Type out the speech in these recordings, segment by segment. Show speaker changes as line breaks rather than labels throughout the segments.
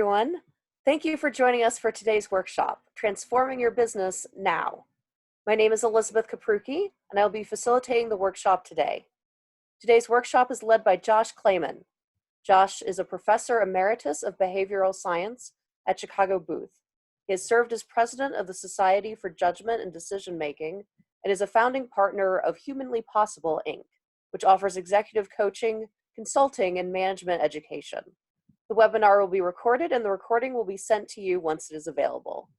Everyone. Thank you for joining us for today's workshop, Transforming Your Business Now. My name is Elizabeth Kapruki, and I'll be facilitating the workshop today. Today's workshop is led by Josh Klayman. Josh is a professor emeritus of behavioral science at Chicago Booth. He has served as president of the Society for Judgment and Decision Making and is a founding partner of Humanly Possible, Inc., which offers executive coaching, consulting, and management education. The webinar will be recorded and the recording will be sent to you once it is available.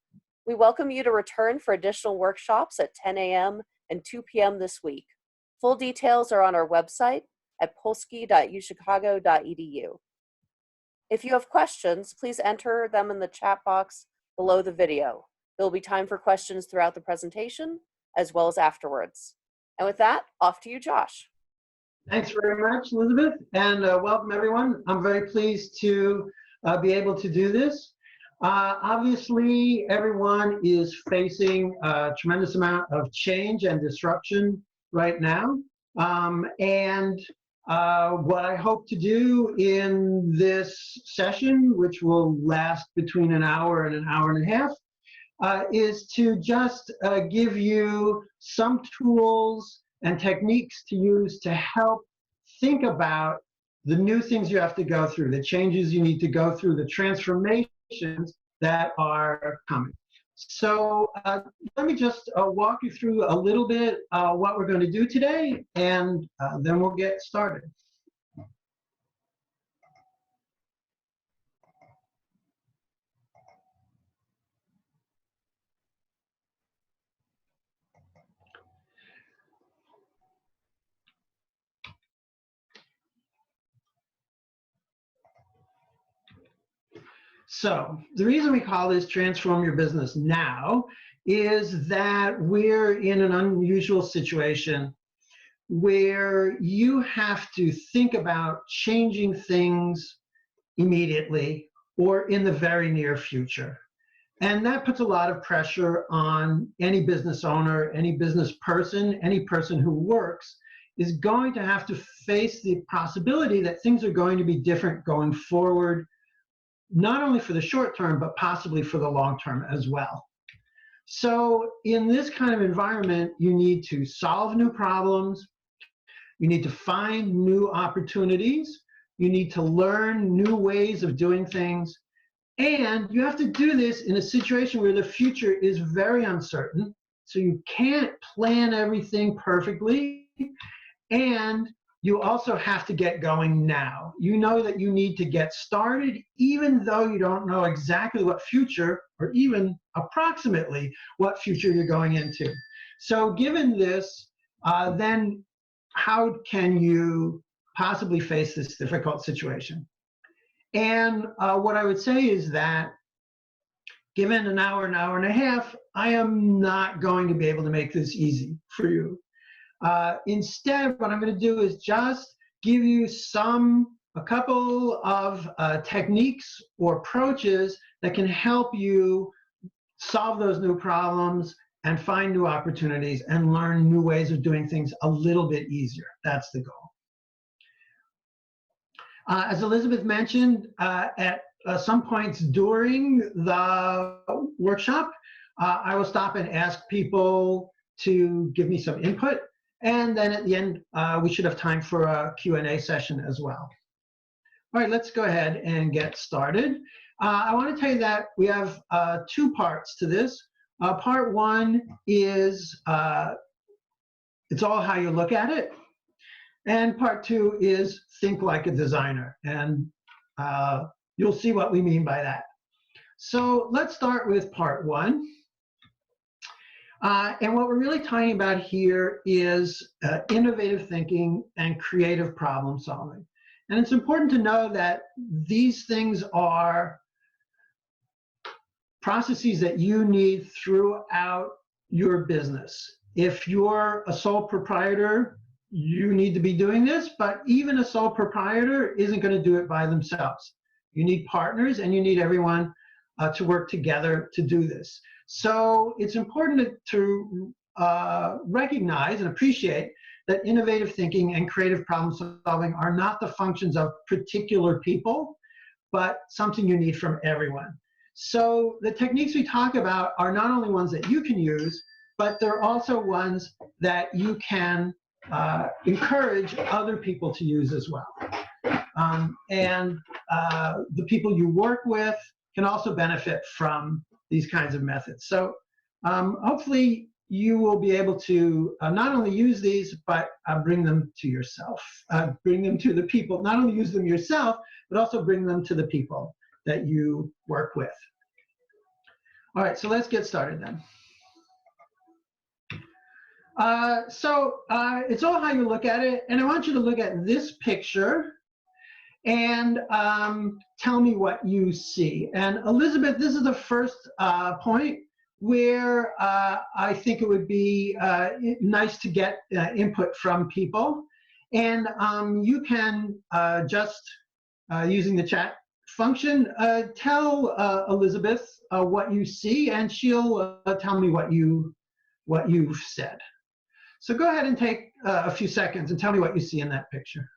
We welcome you to return for additional workshops at 10 a.m. and 2 p.m. this week. Full details are on our website at polsky.uchicago.edu. If you have questions, please enter them in the chat box below the video. There will be time for questions throughout the presentation as well as afterwards. And with that, off to you, Josh.
Thanks very much, Elizabeth, and welcome everyone. I'm very pleased to be able to do this. Obviously, everyone is facing a tremendous amount of change and disruption right now. What I hope to do in this session, which will last between an hour and a half, is to just give you some tools and techniques to use to help think about the new things you have to go through, the changes you need to go through, the transformations that are coming. So let me just walk you through a little bit what we're going to do today, and then we'll get started. So the reason we call this Transform Your Business Now is that we're in an unusual situation where you have to think about changing things immediately or in the very near future. And that puts a lot of pressure on any business owner, any business person, any person who works is going to have to face the possibility that things are going to be different going forward, not only for the short term, but possibly for the long term as well. So in this kind of environment, you need to solve new problems, you need to find new opportunities, you need to learn new ways of doing things, and you have to do this in a situation where the future is very uncertain, so you can't plan everything perfectly, and you also have to get going now. You know that you need to get started, even though you don't know exactly what future, or even approximately what future you're going into. So given this, then how can you possibly face this difficult situation? And what I would say is that given an hour and a half, I am not going to be able to make this easy for you. Instead, what I'm going to do is just give you a couple of techniques or approaches that can help you solve those new problems and find new opportunities and learn new ways of doing things a little bit easier. That's the goal. As Elizabeth mentioned, at some points during the workshop, I will stop and ask people to give me some input. And then at the end, we should have time for a Q&A session as well. All right, let's go ahead and get started. I want to tell you that we have two parts to this. Part one is it's all how you look at it. And part two is think like a designer. And you'll see what we mean by that. So let's start with part one. And what we're really talking about here is innovative thinking and creative problem solving. And it's important to know that these things are processes that you need throughout your business. If you're a sole proprietor, you need to be doing this, but even a sole proprietor isn't going to do it by themselves. You need partners and you need everyone to work together to do this. So it's important to recognize and appreciate that innovative thinking and creative problem solving are not the functions of particular people, but something you need from everyone. So the techniques we talk about are not only ones that you can use, but they're also ones that you can encourage other people to use as well. And the people you work with can also benefit from these kinds of methods. So hopefully you will be able to not only use these, but bring them to yourself, bring them to the people, not only use them yourself, but also bring them to the people that you work with. All right, so let's get started then. It's all how you look at it, and I want you to look at this picture and tell me what you see. And Elizabeth, this is the first point where I think it would be nice to get input from people. And you can just, using the chat function, tell Elizabeth what you see, and she'll tell me what you've said. So go ahead and take a few seconds and tell me what you see in that picture.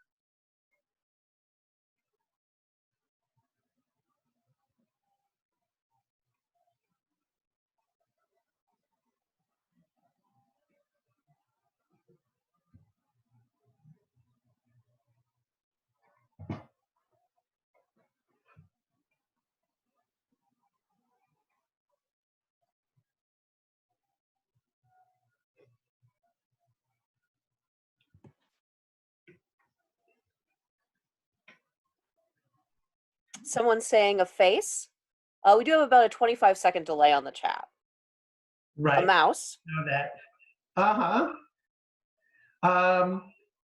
Someone's saying a face. We do have about a 25-second delay on the chat.
Right.
A mouse.
Know that.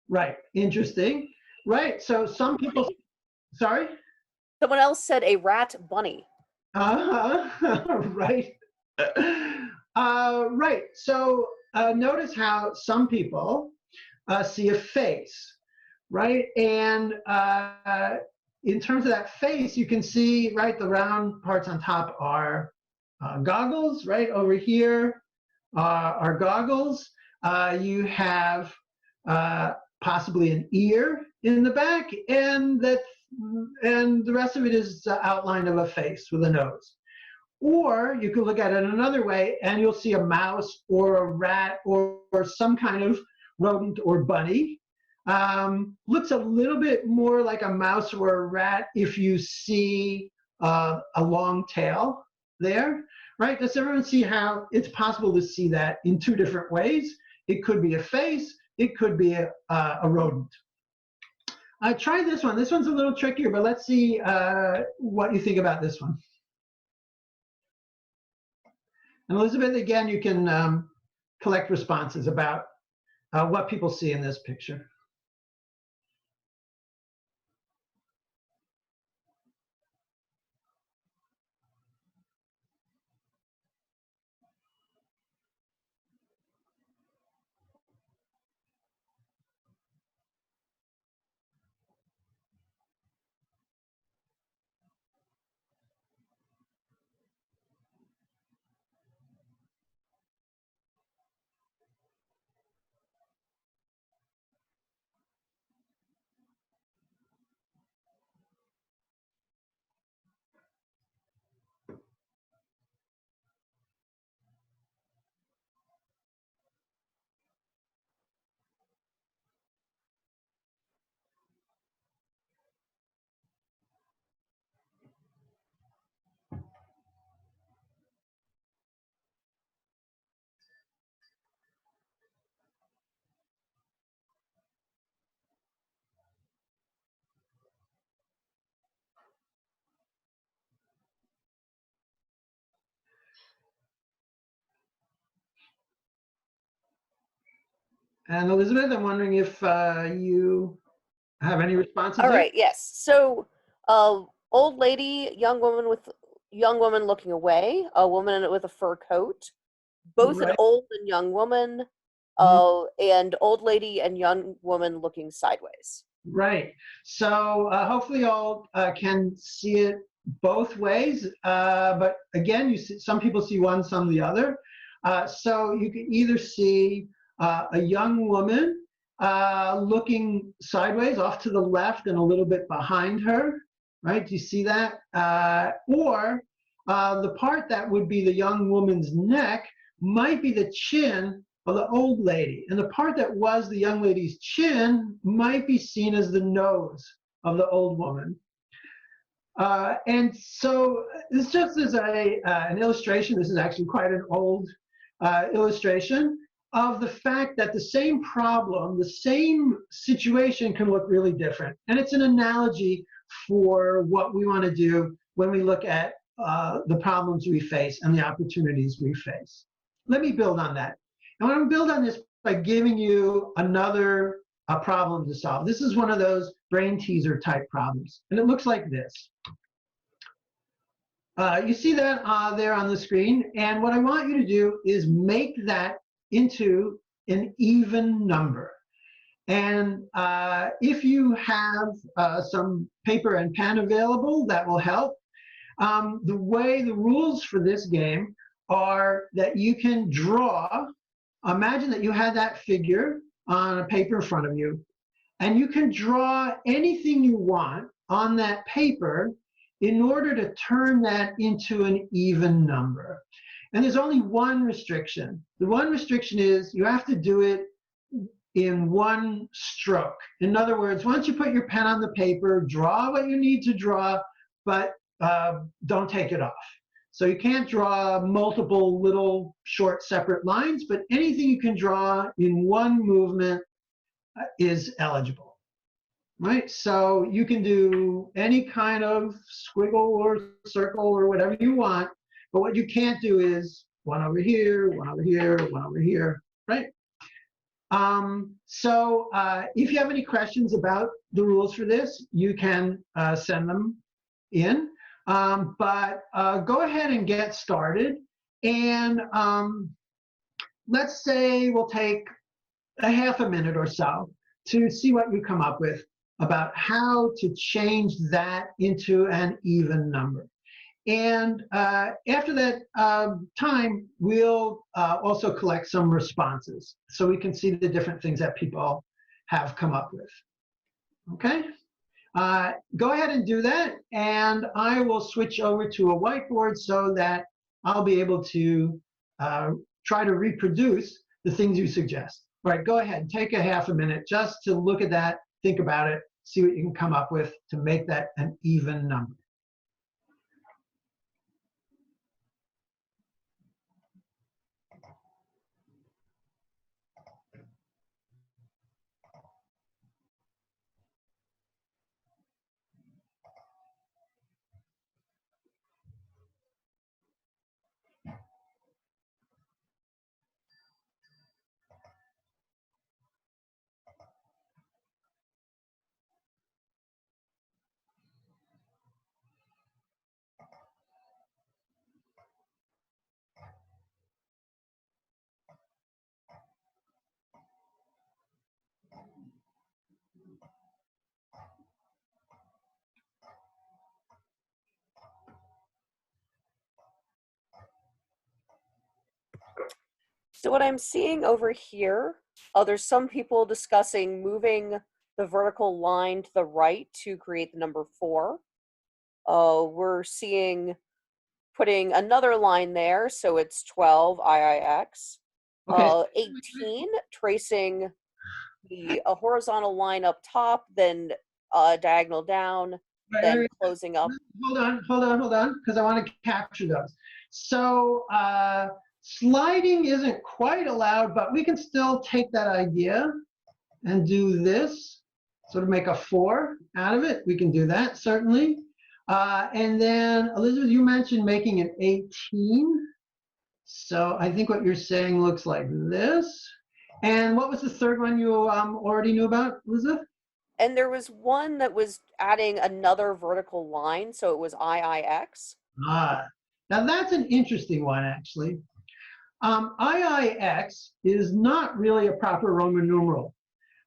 Right. Interesting. Right. So some people. Sorry.
Someone else said a rat bunny.
Right. Right. So notice how some people see a face, right? And in terms of that face, you can see, right, the round parts on top are goggles, right? Over here are goggles. You have possibly an ear in the back, and the rest of it is the outline of a face with a nose. Or you could look at it another way, and you'll see a mouse or a rat or some kind of rodent or bunny. Looks a little bit more like a mouse or a rat if you see a long tail there, right? Does everyone see how it's possible to see that in two different ways? It could be a face, it could be a rodent. Try this one. This one's a little trickier, but let's see what you think about this one. And Elizabeth, again, you can collect responses about what people see in this picture. And Elizabeth, I'm wondering if you have any responses?
All right, yes. So, old lady, young woman looking away, a woman with a fur coat, both
Right.
an old and young woman, and old lady and young woman looking sideways.
Right. So hopefully all can see it both ways. But again, you see, some people see one, some the other. So you can either see a young woman looking sideways off to the left and a little bit behind her, right? Do you see that? Or the part that would be the young woman's neck might be the chin of the old lady. And the part that was the young lady's chin might be seen as the nose of the old woman. And so this just is an illustration. This is actually quite an old illustration of the fact that the same problem, the same situation can look really different. And it's an analogy for what we want to do when we look at the problems we face and the opportunities we face. Let me build on that. I want to build on this by giving you another problem to solve. This is one of those brain teaser type problems. And it looks like this. You see that there on the screen. And what I want you to do is make that into an even number. And if you have some paper and pen available, that will help. The rules for this game are that you can draw, imagine that you had that figure on a paper in front of you, and you can draw anything you want on that paper in order to turn that into an even number. And there's only one restriction. The one restriction is you have to do it in one stroke. In other words, once you put your pen on the paper, draw what you need to draw, but don't take it off. So you can't draw multiple little short separate lines, but anything you can draw in one movement is eligible, right? So you can do any kind of squiggle or circle or whatever you want, but what you can't do is one over here, one over here, one over here, right? If you have any questions about the rules for this, you can send them in. But go ahead and get started. And let's say we'll take a half a minute or so to see what you come up with about how to change that into an even number. And after that time, we'll also collect some responses so we can see the different things that people have come up with. Okay? Go ahead and do that, and I will switch over to a whiteboard so that I'll be able to try to reproduce the things you suggest. All right, go ahead, take a half a minute just to look at that, think about it, see what you can come up with to make that an even number.
So what I'm seeing over here, there's some people discussing moving the vertical line to the right to create the number 4. We're seeing putting another line there, so it's 12 IIX.
Okay.
18, tracing a horizontal line up top, then diagonal down, then closing up.
Hold on, because I want to capture those. So sliding isn't quite allowed, but we can still take that idea and do this, sort of make a 4 out of it. We can do that, certainly. And then, Elizabeth, you mentioned making an 18. So I think what you're saying looks like this. And what was the third one you already knew about, Elizabeth?
And there was one that was adding another vertical line, so it was IIX.
Now that's an interesting one, actually. IIX is not really a proper Roman numeral,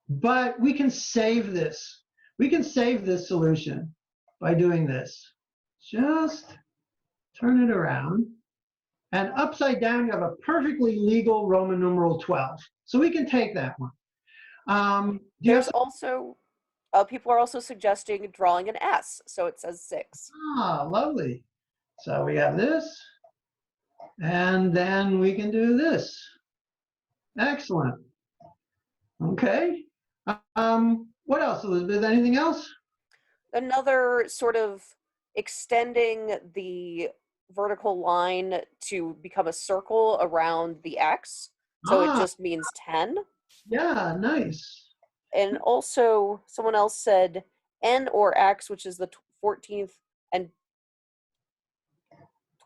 but we can save this. We can save this solution by doing this. Just turn it around. And upside down, you have a perfectly legal Roman numeral 12. So we can take that one.
There's also, People are also suggesting drawing an S, so it says 6.
Ah, lovely. So we have this, and then we can do this. Excellent. Okay. What else, Elizabeth? Anything else?
Another sort of extending the vertical line to become a circle around the X, so it
Ah,
just means 10.
yeah, nice.
And also, someone else said N or X, which is the 14th and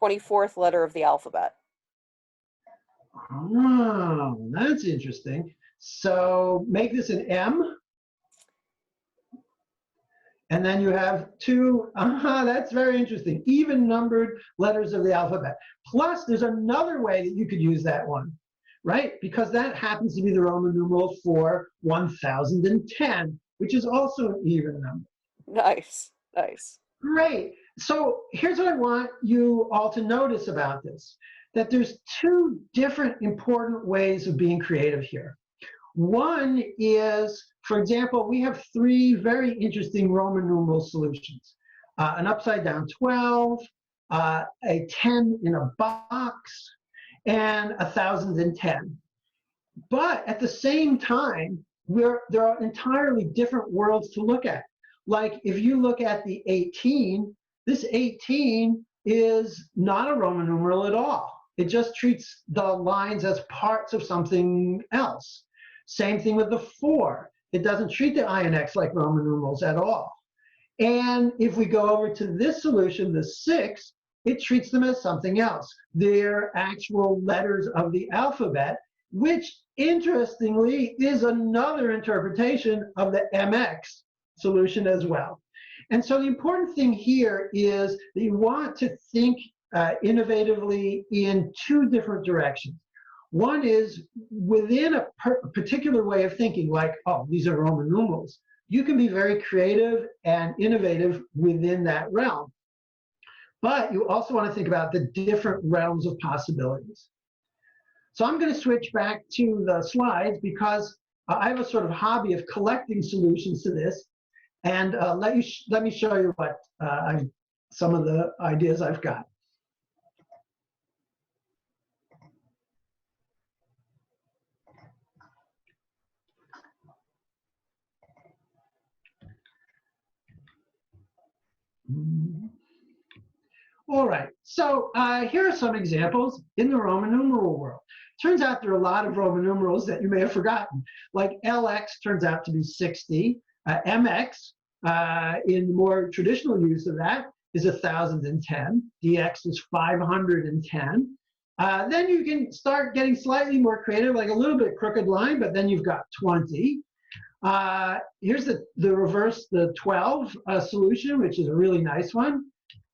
24th letter of the alphabet.
Oh, that's interesting. So make this an M, and then you have two, that's very interesting, even numbered letters of the alphabet. Plus, there's another way that you could use that one, right? Because that happens to be the Roman numeral for 1010, which is also an even number.
Nice, nice.
Great. So here's what I want you all to notice about this, that there's two different important ways of being creative here. One is, for example, we have three very interesting Roman numeral solutions. An upside down 12, a 10 in a box, and 1010. But at the same time, there are entirely different worlds to look at. Like if you look at the 18, this 18 is not a Roman numeral at all. It just treats the lines as parts of something else. Same thing with the 4. It doesn't treat the I and X like Roman numerals at all. And if we go over to this solution, the 6, it treats them as something else. They're actual letters of the alphabet, which interestingly is another interpretation of the MX solution as well. And so the important thing here is that you want to think innovatively in two different directions. One is within a particular way of thinking, like, oh, these are Roman numerals. You can be very creative and innovative within that realm. But you also want to think about the different realms of possibilities. So I'm going to switch back to the slides because I have a sort of hobby of collecting solutions to this. And let me show you what some of the ideas I've got. All right, so here are some examples in the Roman numeral world. Turns out there are a lot of Roman numerals that you may have forgotten, like LX turns out to be 60, MX, in more traditional use of that, is 1010, DX is 510. Then you can start getting slightly more creative, like a little bit crooked line, but then you've got 20. Here's the reverse, the 12 solution, which is a really nice one.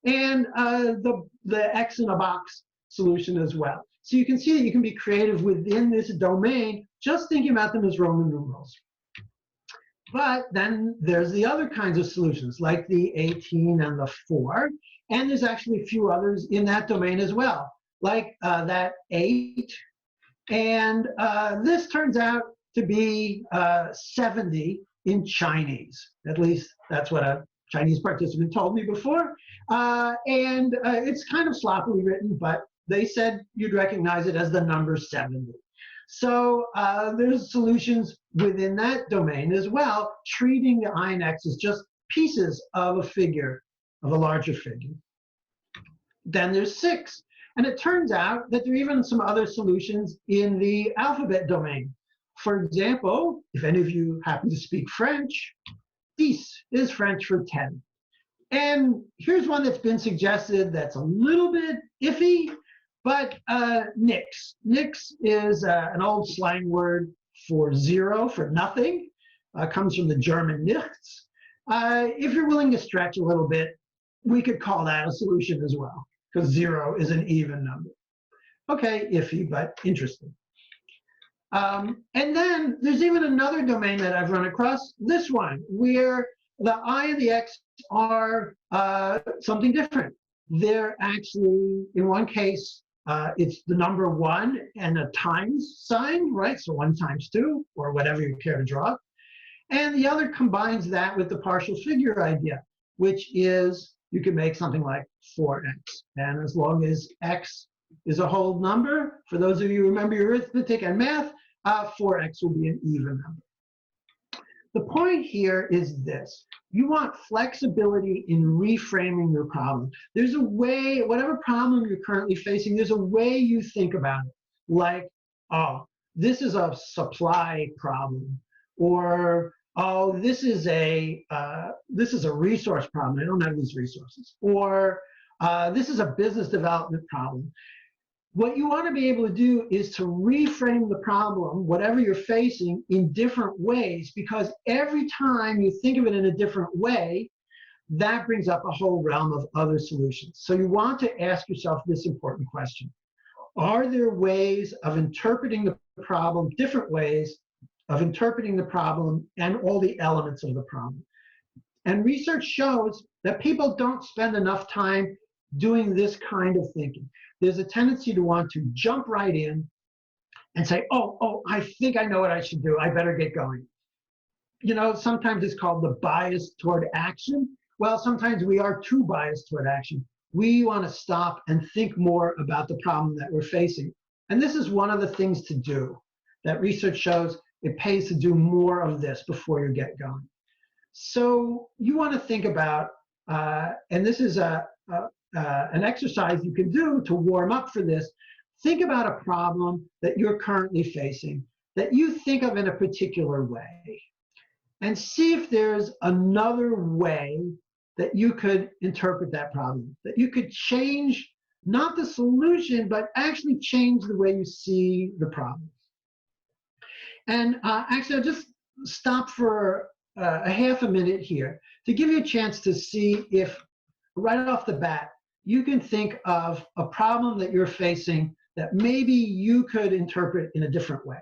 And the X in a box solution as well. So you can see that you can be creative within this domain, just thinking about them as Roman numerals. But then there's the other kinds of solutions, like the 18 and the 4. And there's actually a few others in that domain as well, like that 8. And this turns out to be 70 in Chinese. At least that's what a Chinese participant told me before. And it's kind of sloppily written, but they said you'd recognize it as the number 70. So there's solutions within that domain as well, treating the I and X as just pieces of a figure, of a larger figure. Then there's 6. And it turns out that there are even some other solutions in the alphabet domain. For example, if any of you happen to speak French, 10 is French for 10. And here's one that's been suggested that's a little bit iffy, but nix. Nix is an old slang word for 0, for nothing. Comes from the German nichts. If you're willing to stretch a little bit, we could call that a solution as well, because 0 is an even number. Okay, iffy, but interesting. And then there's even another domain that I've run across, this one, where the I and the X are something different. They're actually, in one case, it's the number 1 and a times sign, right? So 1 times 2, or whatever you care to draw. And the other combines that with the partial figure idea, which is you can make something like 4x. And as long as x is a whole number, for those of you who remember your arithmetic and math, 4x will be an even number. The point here is this. You want flexibility in reframing your problem. There's a way, whatever problem you're currently facing, there's a way you think about it. Like, oh, this is a supply problem, or oh, this is a resource problem. I don't have these resources, or this is a business development problem. What you want to be able to do is to reframe the problem, whatever you're facing, in different ways, because every time you think of it in a different way, that brings up a whole realm of other solutions. So you want to ask yourself this important question. Are there ways of interpreting the problem, different ways of interpreting the problem and all the elements of the problem? And research shows that people don't spend enough time doing this kind of thinking. There's a tendency to want to jump right in and say, oh, I think I know what I should do. I better get going. You know, sometimes it's called the bias toward action. Well, sometimes we are too biased toward action. We want to stop and think more about the problem that we're facing. And this is one of the things to do that research shows it pays to do more of this before you get going. So you want to think about, and this is an exercise you can do to warm up for this. Think about a problem that you're currently facing that you think of in a particular way, and see if there's another way that you could interpret that problem, that you could change not the solution, but actually change the way you see the problem. And actually, I'll just stop for a half a minute here to give you a chance to see if, right off the bat, you can think of a problem that you're facing that maybe you could interpret in a different way.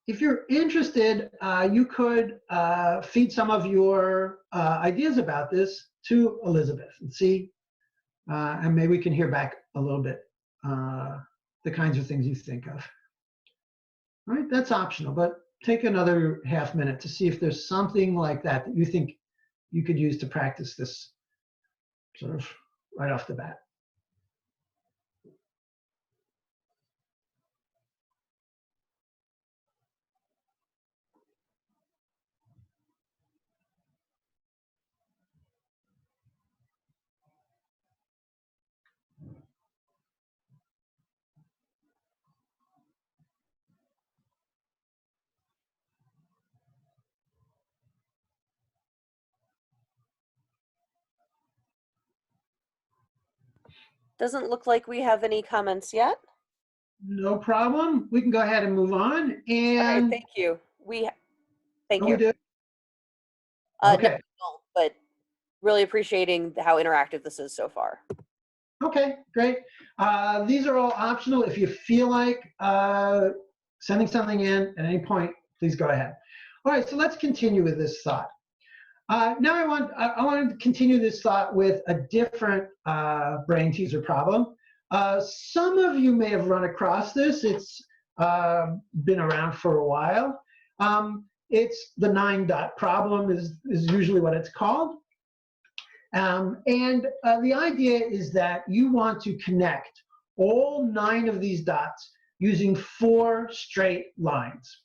If you're interested, you could feed some of your ideas about this to Elizabeth and see, and maybe we can hear back a little bit, the kinds of things you think of. All right, that's optional, but take another half minute to see if there's something like that that you think you could use to practice this sort of right off the bat.
Doesn't look like we have any comments yet.
No problem. We can go ahead and move on. And
all right, thank you. Thank you.
We do?
Okay. No, but really appreciating how interactive this is so far.
Okay, great. These are all optional. If you feel like sending something in at any point, please go ahead. All right, so let's continue with this thought. Now I want to continue this thought with a different brain teaser problem. Some of you may have run across this. It's been around for a while. It's the 9-dot problem is usually what it's called. And the idea is that you want to connect all 9 of these dots using 4 straight lines.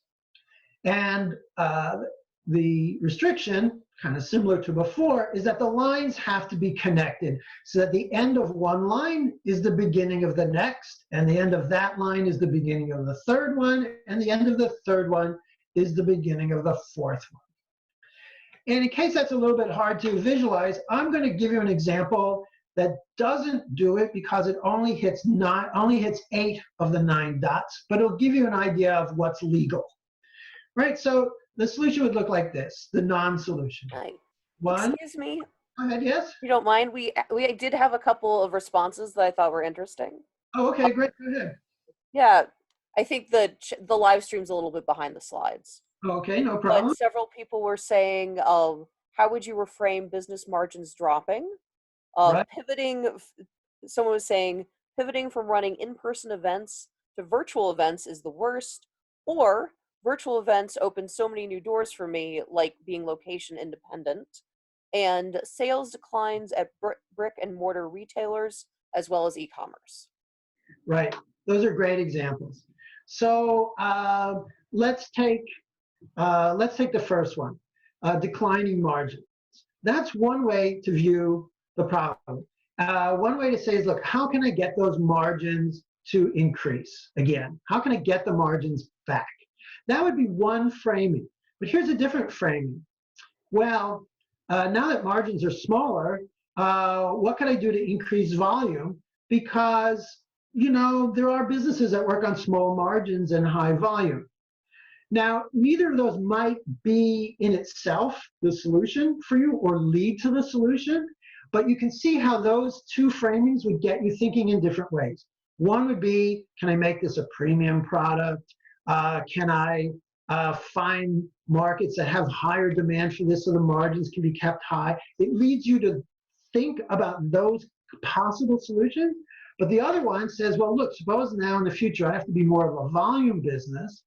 And the restriction, kind of similar to before, is that the lines have to be connected so that the end of one line is the beginning of the next, and the end of that line is the beginning of the third one, and the end of the third one is the beginning of the fourth one. And in case that's a little bit hard to visualize, I'm going to give you an example that doesn't do it because it only hits 8 of the 9 dots, but it'll give you an idea of what's legal. Right, so the solution would look like this, the non-solution.
Excuse me.
Go ahead, yes?
If you don't mind, we did have a couple of responses that I thought were interesting.
Oh, okay, great, go ahead.
Yeah, I think the live stream's a little bit behind the slides.
Okay, no problem.
But several people were saying, how would you reframe business margins dropping?
Right.
Pivoting someone was saying pivoting from running in-person events to virtual events is the worst, or virtual events open so many new doors for me, like being location independent, and sales declines at brick and mortar retailers as well as e-commerce.
Right. Those are great examples. So let's take the first one, declining margins. That's one way to view the problem. One way to say is, look, how can I get those margins to increase again? How can I get the margins back? That would be one framing. But here's a different framing. Well, now that margins are smaller, what can I do to increase volume? Because, there are businesses that work on small margins and high volume. Now, neither of those might be in itself the solution for you or lead to the solution, but you can see how those two framings would get you thinking in different ways. One would be, can I make this a premium product? Can I find markets that have higher demand for this so the margins can be kept high? It leads you to think about those possible solutions. But the other one says, well, look, suppose now in the future I have to be more of a volume business,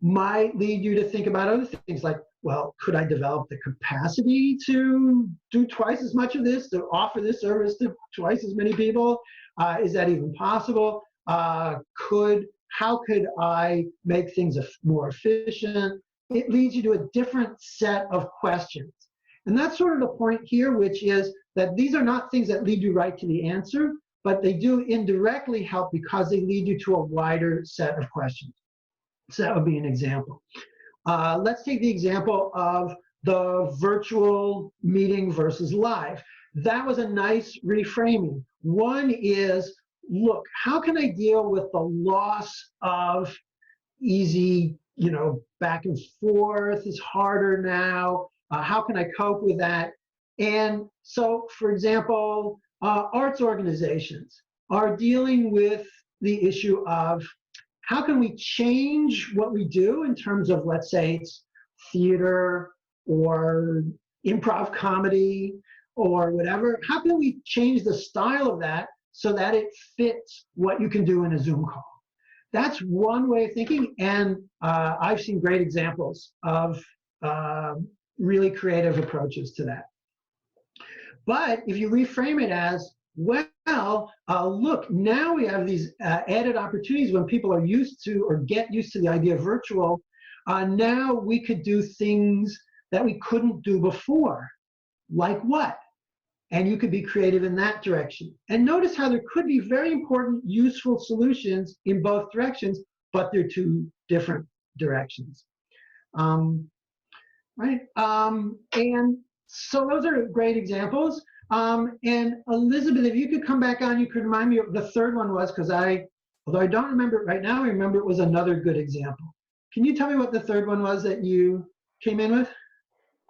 might lead you to think about other things like, well, could I develop the capacity to do twice as much of this, to offer this service to twice as many people? Is that even possible? How could I make things more efficient? It leads you to a different set of questions. And that's sort of the point here, which is that these are not things that lead you right to the answer, but they do indirectly help because they lead you to a wider set of questions. So that would be an example. Let's take the example of the virtual meeting versus live. That was a nice reframing. One is, look, how can I deal with the loss of easy, back and forth is harder now. How can I cope with that? And so, for example, arts organizations are dealing with the issue of how can we change what we do in terms of, let's say, it's theater or improv comedy or whatever. How can we change the style of that so that it fits what you can do in a Zoom call? That's one way of thinking, and I've seen great examples of really creative approaches to that. But if you reframe it as, well, look, now we have these added opportunities when people are used to or get used to the idea of virtual. Now we could do things that we couldn't do before. Like what? And you could be creative in that direction. And notice how there could be very important, useful solutions in both directions, but they're two different directions. Right? And so those are great examples. And Elizabeth, if you could come back on, you could remind me what the third one was, because although I don't remember it right now, I remember it was another good example. Can you tell me what the third one was that you came in with?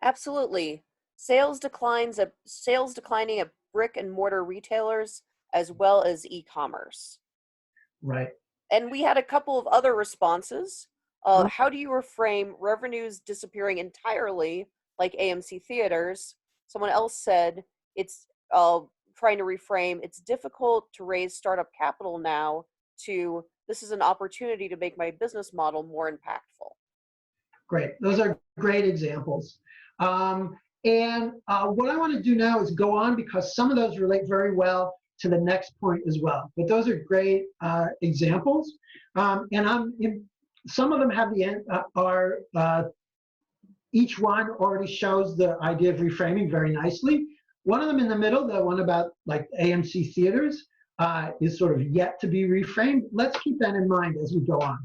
Absolutely. Sales declining at brick and mortar retailers as well as e-commerce.
Right.
And we had a couple of other responses. How do you reframe revenues disappearing entirely, like AMC theaters? Someone else said it's trying to reframe, it's difficult to raise startup capital now, to this is an opportunity to make my business model more impactful.
Great. Those are great examples. And what I want to do now is go on because some of those relate very well to the next point as well. But those are great examples. And some of them have each one already shows the idea of reframing very nicely. One of them in the middle, the one about like AMC theaters, is sort of yet to be reframed. Let's keep that in mind as we go on.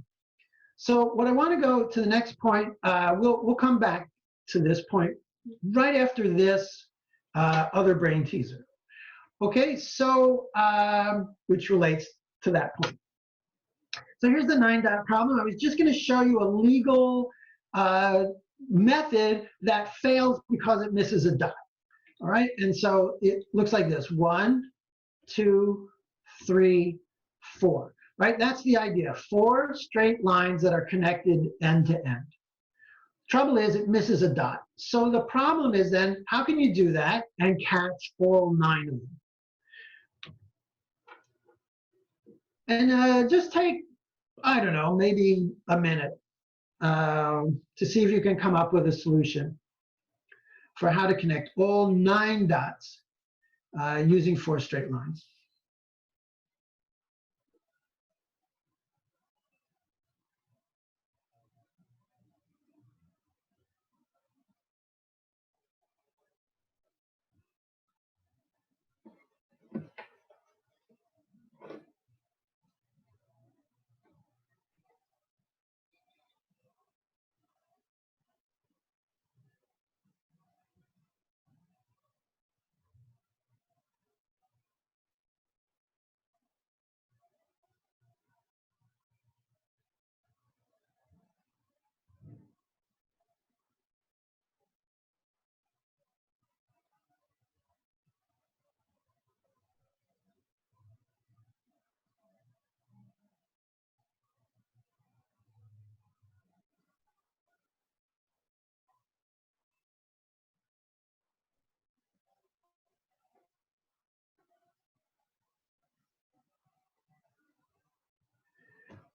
So what I want to go to the next point, we'll come back to this point right after this other brain teaser. Okay, so which relates to that point. So here's the 9-dot problem. I was just going to show you a legal method that fails because it misses a dot. All right, and so it looks like this: 1, 2, 3, 4. Right, that's the idea. 4 straight lines that are connected end to end. Trouble is, it misses a dot. So the problem is then, how can you do that and catch all 9 of them? And just take, I don't know, maybe a minute to see if you can come up with a solution for how to connect all 9 dots using 4 straight lines.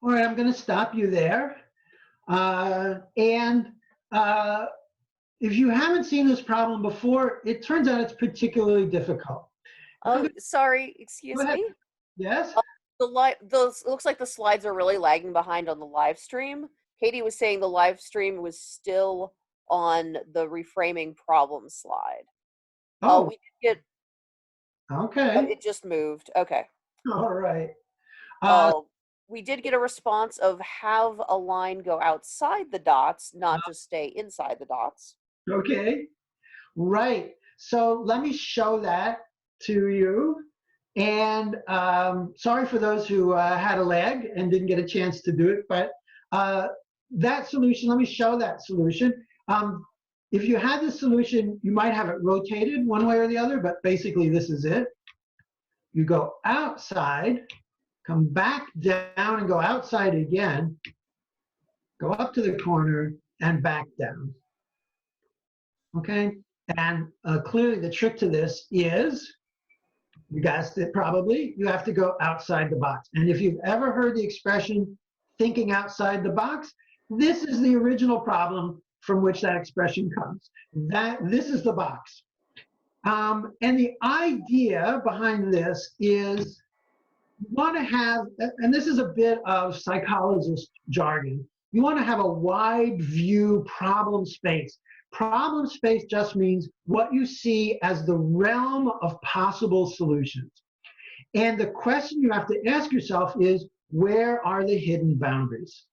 All right, I'm going to stop you there. And if you haven't seen this problem before, it turns out it's particularly difficult.
Oh, sorry,
Go
excuse
ahead.
me.
Yes?
Those looks like the slides are really lagging behind on the live stream. Katie was saying the live stream was still on the reframing problem slide.
Oh,
We did get,
okay.
it just moved. Okay.
All right. Uh,
We did get a response of have a line go outside the dots, not just stay inside the dots.
okay. Right. So let me show that to you. And sorry for those who had a lag and didn't get a chance to do it, but that solution, let me show that solution. If you had this solution, you might have it rotated one way or the other, but basically this is it. You go outside, come back down and go outside again, go up to the corner and back down. Okay, and clearly the trick to this is, you guessed it probably, you have to go outside the box. And if you've ever heard the expression, thinking outside the box, this is the original problem from which that expression comes. This is the box. And the idea behind this is you want to have, and this is a bit of psychologist jargon, you want to have a wide view problem space. Problem space just means what you see as the realm of possible solutions. And the question you have to ask yourself is, where are the hidden boundaries?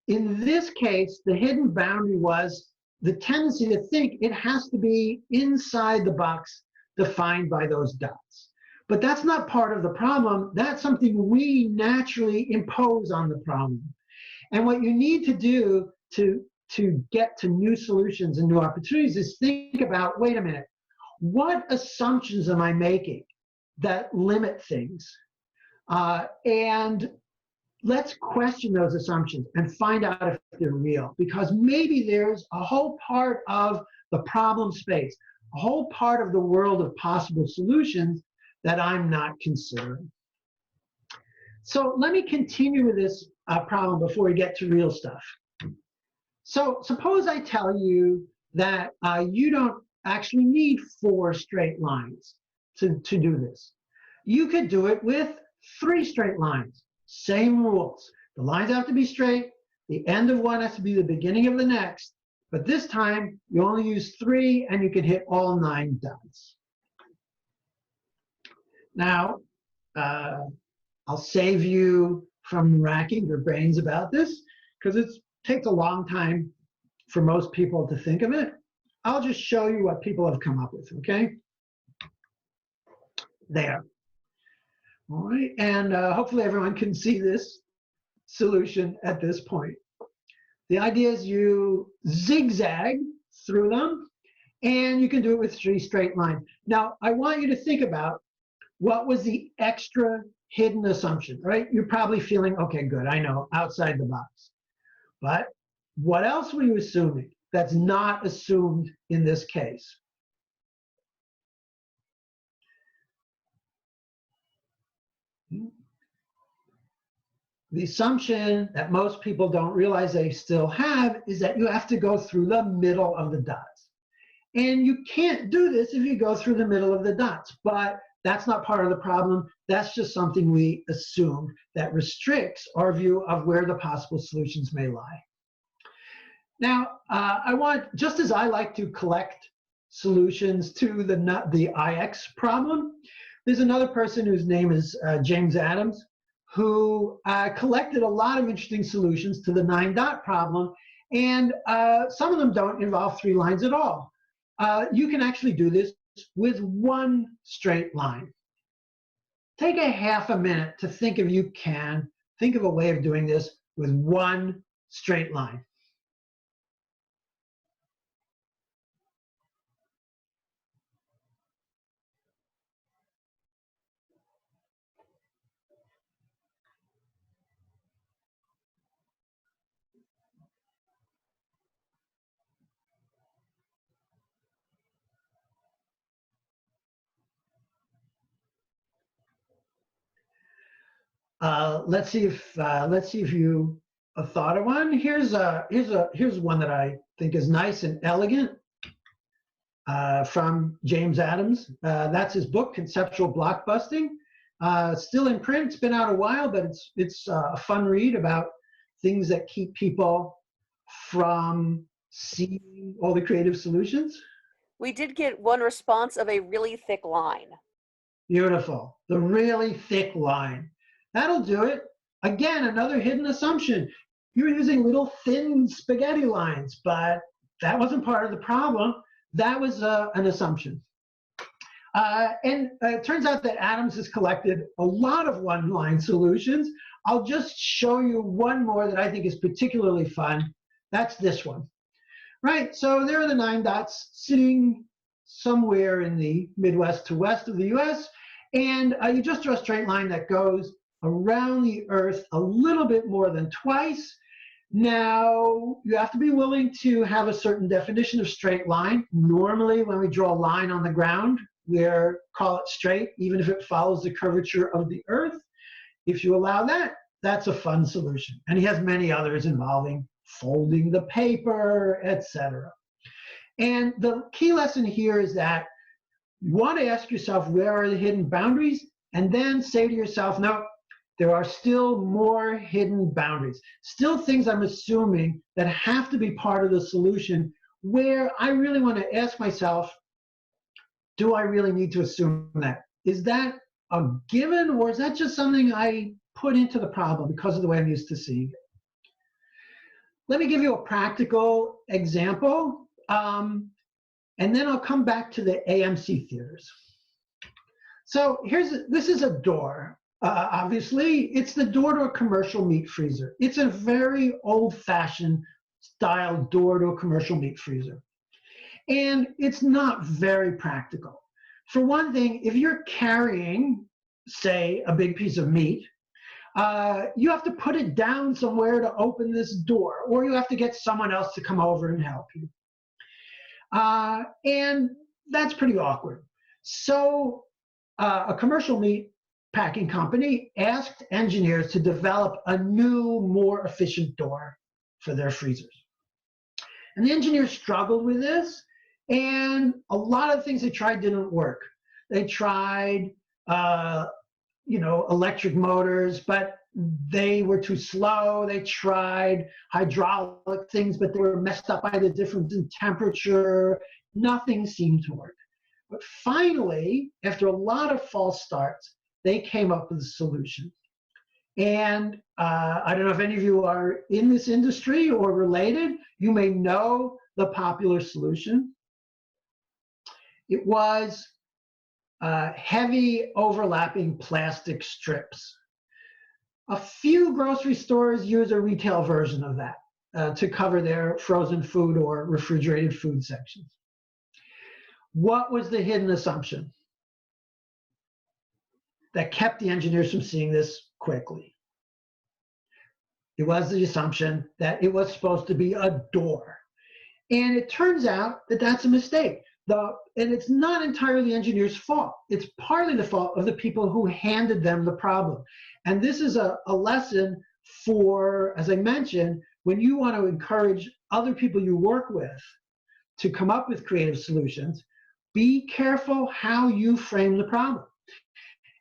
In this case, the hidden boundary was the tendency to think it has to be inside the box defined by those dots. But that's not part of the problem. That's something we naturally impose on the problem. And what you need to do to get to new solutions and new opportunities is think about, wait a minute, what assumptions am I making that limit things? And let's question those assumptions and find out if they're real, because maybe there's a whole part of the problem space, a whole part of the world of possible solutions that I'm not considering. So let me continue with this problem before we get to real stuff. So suppose I tell you that you don't actually need 4 straight lines to do this. You could do it with 3 straight lines. Same rules. The lines have to be straight. The end of one has to be the beginning of the next. But this time, you only use 3, and you can hit all 9 dots. Now, I'll save you from racking your brains about this, because it takes a long time for most people to think of it. I'll just show you what people have come up with, okay? There. All right, and hopefully everyone can see this solution at this point. The idea is you zigzag through them, and you can do it with 3 straight lines. Now, I want you to think about what was the extra hidden assumption, right? You're probably feeling, okay, good, I know, outside the box. But what else were you assuming that's not assumed in this case? the assumption that most people don't realize they still have is that you have to go through the middle of the dots. And you can't do this if you go through the middle of the dots, but that's not part of the problem. That's just something we assumed that restricts our view of where the possible solutions may lie. Now, just as I like to collect solutions to the IX problem, there's another person whose name is James Adams, who collected a lot of interesting solutions to the 9-dot problem, and some of them don't involve 3 lines at all. You can actually do this with 1 straight line. Take a half a minute to think if you can think of a way of doing this with 1 straight line. Let's see if you have thought of one. Here's one that I think is nice and elegant from James Adams. That's his book, Conceptual Blockbusting. Still in print. It's been out a while, but it's a fun read about things that keep people from seeing all the creative solutions.
We did get one response of a really thick line.
Beautiful. The really thick line. That'll do it. Again, another hidden assumption. You're using little thin spaghetti lines, but that wasn't part of the problem. That was an assumption. And it turns out that Adams has collected a lot of 1-line solutions. I'll just show you one more that I think is particularly fun. That's this one. Right, so there are the 9 dots sitting somewhere in the Midwest to west of the US, and you just draw a straight line that goes around the Earth a little bit more than twice. Now, you have to be willing to have a certain definition of straight line. Normally, when we draw a line on the ground, we call it straight, even if it follows the curvature of the Earth. If you allow that, that's a fun solution. And he has many others involving folding the paper, etc. And the key lesson here is that you want to ask yourself, where are the hidden boundaries? And then say to yourself, no, there are still more hidden boundaries, still things I'm assuming that have to be part of the solution, where I really want to ask myself, do I really need to assume that? Is that a given, or is that just something I put into the problem because of the way I'm used to seeing it? Let me give you a practical example, and then I'll come back to the AMC theaters. So this is a door. Obviously, it's the door to a commercial meat freezer. It's a very old-fashioned style door to a commercial meat freezer. And it's not very practical. For one thing, if you're carrying, say, a big piece of meat, you have to put it down somewhere to open this door, or you have to get someone else to come over and help you. And that's pretty awkward. So a commercial meat packing company asked engineers to develop a new, more efficient door for their freezers. And the engineers struggled with this, and a lot of things they tried didn't work. They tried, electric motors, but they were too slow. They tried hydraulic things, but they were messed up by the difference in temperature. Nothing seemed to work. But finally, after a lot of false starts, they came up with a solution. And I don't know if any of you are in this industry or related. You may know the popular solution. It was heavy overlapping plastic strips. A few grocery stores use a retail version of that to cover their frozen food or refrigerated food sections. What was the hidden assumption that kept the engineers from seeing this quickly? It was the assumption that it was supposed to be a door. And it turns out that that's a mistake. And it's not entirely the engineer's fault. It's partly the fault of the people who handed them the problem. And this is a lesson for, as I mentioned, when you want to encourage other people you work with to come up with creative solutions, be careful how you frame the problem.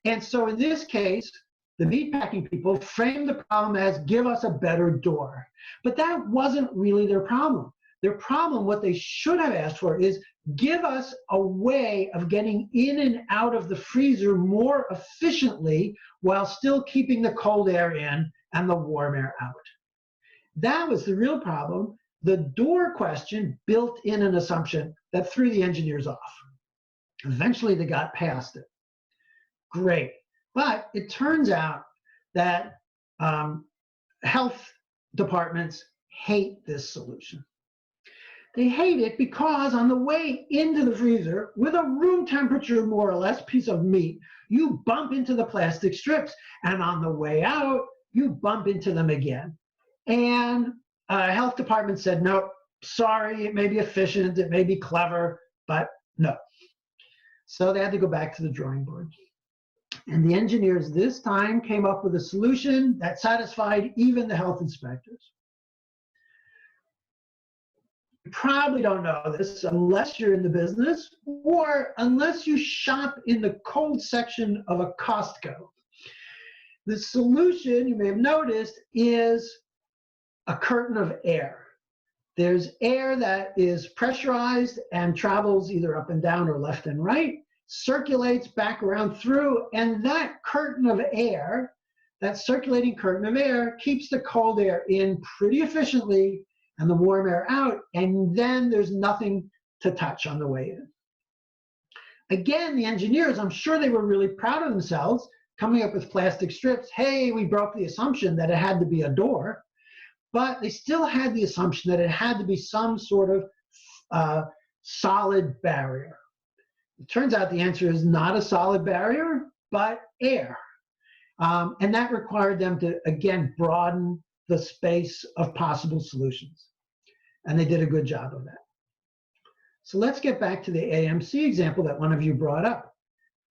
And so in this case, the meatpacking people framed the problem as give us a better door. But that wasn't really their problem. Their problem, what they should have asked for, is give us a way of getting in and out of the freezer more efficiently while still keeping the cold air in and the warm air out. That was the real problem. The door question built in an assumption that threw the engineers off. Eventually they got past it. Great. But it turns out that health departments hate this solution. They hate it because on the way into the freezer, with a room temperature, more or less, piece of meat, you bump into the plastic strips. And on the way out, you bump into them again. And health department said, no, sorry, it may be efficient, it may be clever, but no. So they had to go back to the drawing board. And the engineers this time came up with a solution that satisfied even the health inspectors. You probably don't know this unless you're in the business or unless you shop in the cold section of a Costco. The solution, you may have noticed, is a curtain of air. There's air that is pressurized and travels either up and down or left and right, circulates back around through, and that curtain of air, that circulating curtain of air, keeps the cold air in pretty efficiently and the warm air out, and then there's nothing to touch on the way in. Again, the engineers, I'm sure they were really proud of themselves, coming up with plastic strips. Hey, we broke the assumption that it had to be a door, but they still had the assumption that it had to be some sort of solid barrier. It turns out the answer is not a solid barrier, but air. And that required them to, again, broaden the space of possible solutions. And they did a good job of that. So let's get back to the AMC example that one of you brought up.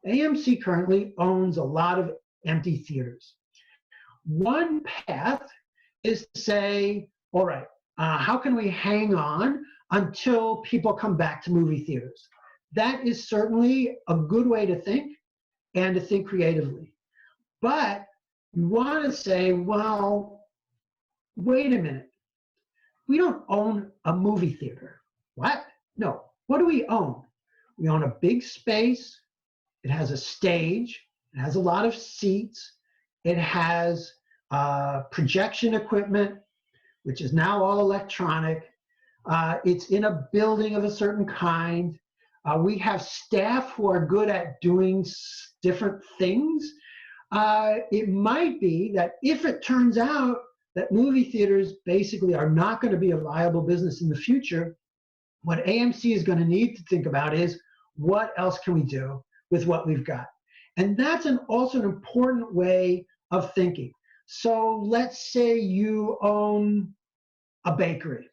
AMC currently owns a lot of empty theaters. One path is to say, all right, how can we hang on until people come back to movie theaters? That is certainly a good way to think and to think creatively. But you want to say, well, wait a minute. We don't own a movie theater. What? No. What do we own? We own a big space. It has a stage. It has a lot of seats. It has projection equipment, which is now all electronic. It's in a building of a certain kind. We have staff who are good at doing different things. It might be that if it turns out that movie theaters basically are not going to be a viable business in the future, what AMC is going to need to think about is what else can we do with what we've got? And that's also an important way of thinking. So let's say you own a bakery.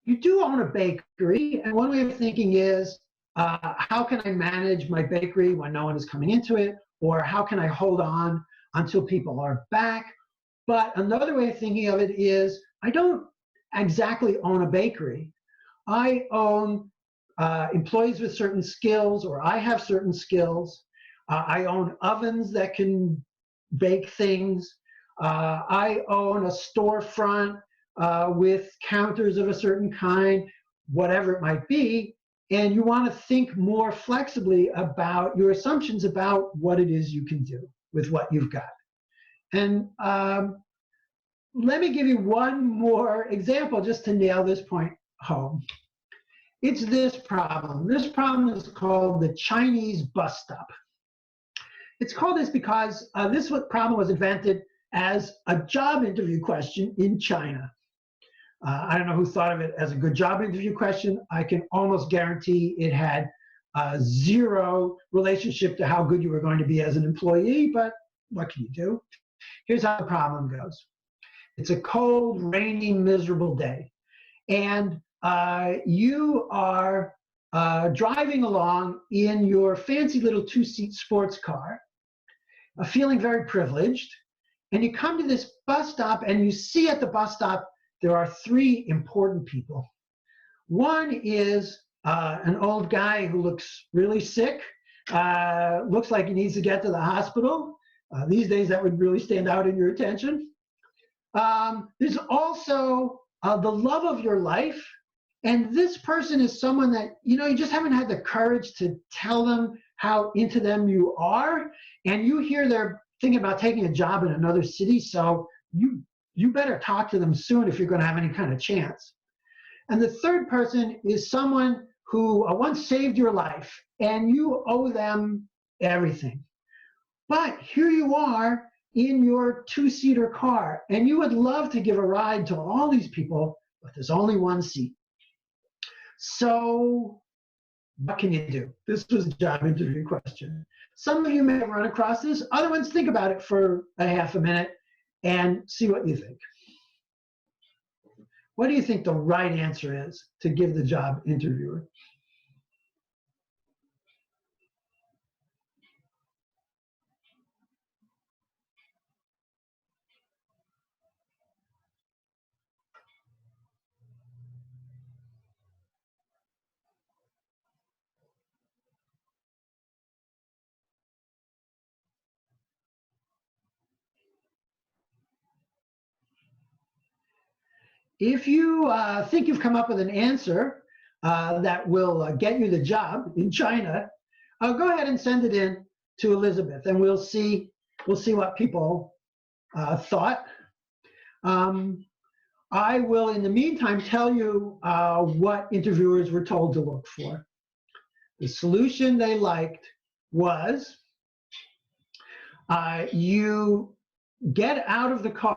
You do own a bakery, and one way of thinking is, how can I manage my bakery when no one is coming into it? Or how can I hold on until people are back? But another way of thinking of it is, I don't exactly own a bakery. I own employees with certain skills, or I have certain skills. I own ovens that can bake things. I own a storefront with counters of a certain kind, whatever it might be. And you want to think more flexibly about your assumptions about what it is you can do with what you've got. And let me give you one more example just to nail this point home. It's this problem. This problem is called the Chinese bus stop. It's called this because this problem was invented as a job interview question in China. I don't know who thought of it as a good job interview question. I can almost guarantee it had zero relationship to how good you were going to be as an employee, but what can you do? Here's how the problem goes. It's a cold, rainy, miserable day. And you are driving along in your fancy little two-seat sports car, feeling very privileged. And you come to this bus stop and you see at the bus stop, there are three important people. One is an old guy who looks really sick, looks like he needs to get to the hospital. These days, that would really stand out in your attention. There's also the love of your life. And this person is someone that, you just haven't had the courage to tell them how into them you are. And you hear they're thinking about taking a job in another city. So you better talk to them soon if you're going to have any kind of chance. And the third person is someone who once saved your life and you owe them everything. But here you are in your two-seater car and you would love to give a ride to all these people, but there's only one seat. So what can you do? This was a job interview question. Some of you may have run across this. Other ones, think about it for a half a minute and see what you think. What do you think the right answer is to give the job interviewer? If you think you've come up with an answer that will get you the job in China, go ahead and send it in to Elizabeth, and we'll see what people thought. I will, in the meantime, tell you what interviewers were told to look for. The solution they liked was you get out of the car.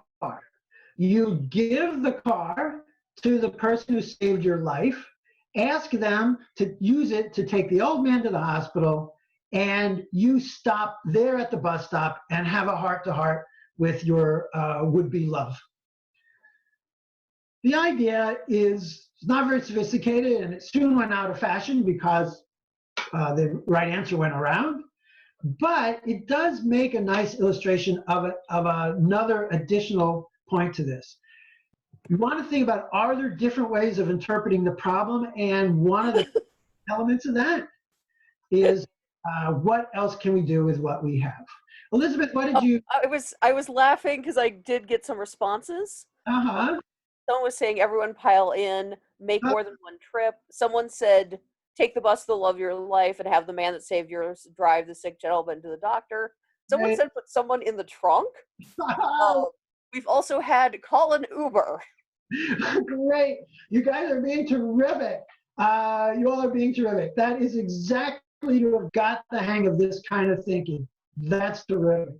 You give the car to the person who saved your life, ask them to use it to take the old man to the hospital, and you stop there at the bus stop and have a heart-to-heart with your would-be love. The idea is not very sophisticated, and it soon went out of fashion because the right answer went around. But it does make a nice illustration of another additional point to this. You want to think about, are there different ways of interpreting the problem? And one of the elements of that is what else can we do with what we have? Elizabeth, what did you?
I was laughing because I did get some responses.
Uh-huh.
Someone was saying everyone pile in, make more than one trip. Someone said take the bus to the love of your life and have the man that saved yours drive the sick gentleman to the doctor. Someone
Right.
said put someone in the trunk. We've also had call an Uber.
Great. You guys are being terrific. You all are being terrific. That is exactly, you have got the hang of this kind of thinking. That's terrific.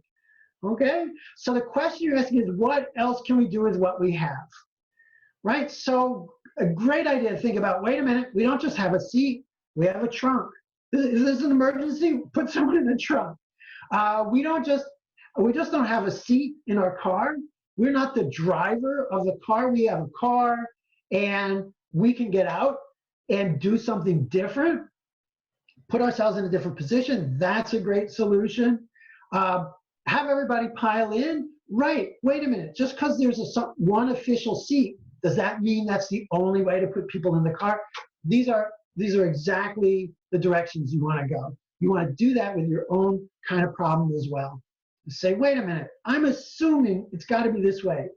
Okay? So the question you're asking is, what else can we do with what we have? Right? So a great idea to think about, wait a minute, we don't just have a seat, we have a trunk. Is this an emergency? Put someone in the trunk. We just don't have a seat in our car. We're not the driver of the car. We have a car and we can get out and do something different, put ourselves in a different position. That's a great solution. Have everybody pile in. Right, wait a minute. Just because there's one official seat, does that mean that's the only way to put people in the car? These are exactly the directions you want to go. You want to do that with your own kind of problem as well. Say, wait a minute, I'm assuming it's got to be this way.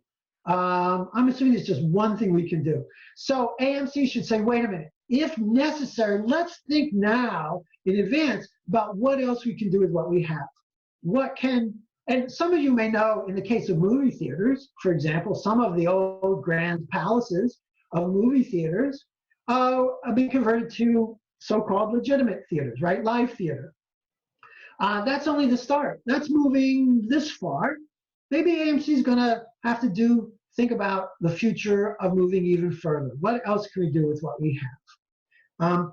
I'm assuming it's just one thing we can do. So AMC should say, wait a minute, if necessary, let's think now in advance about what else we can do with what we have. And some of you may know, in the case of movie theaters, for example, some of the old grand palaces of movie theaters have been converted to so-called legitimate theaters, right? Live theater. That's only the start. That's moving this far. Maybe AMC is going to have to think about the future of moving even further. What else can we do with what we have?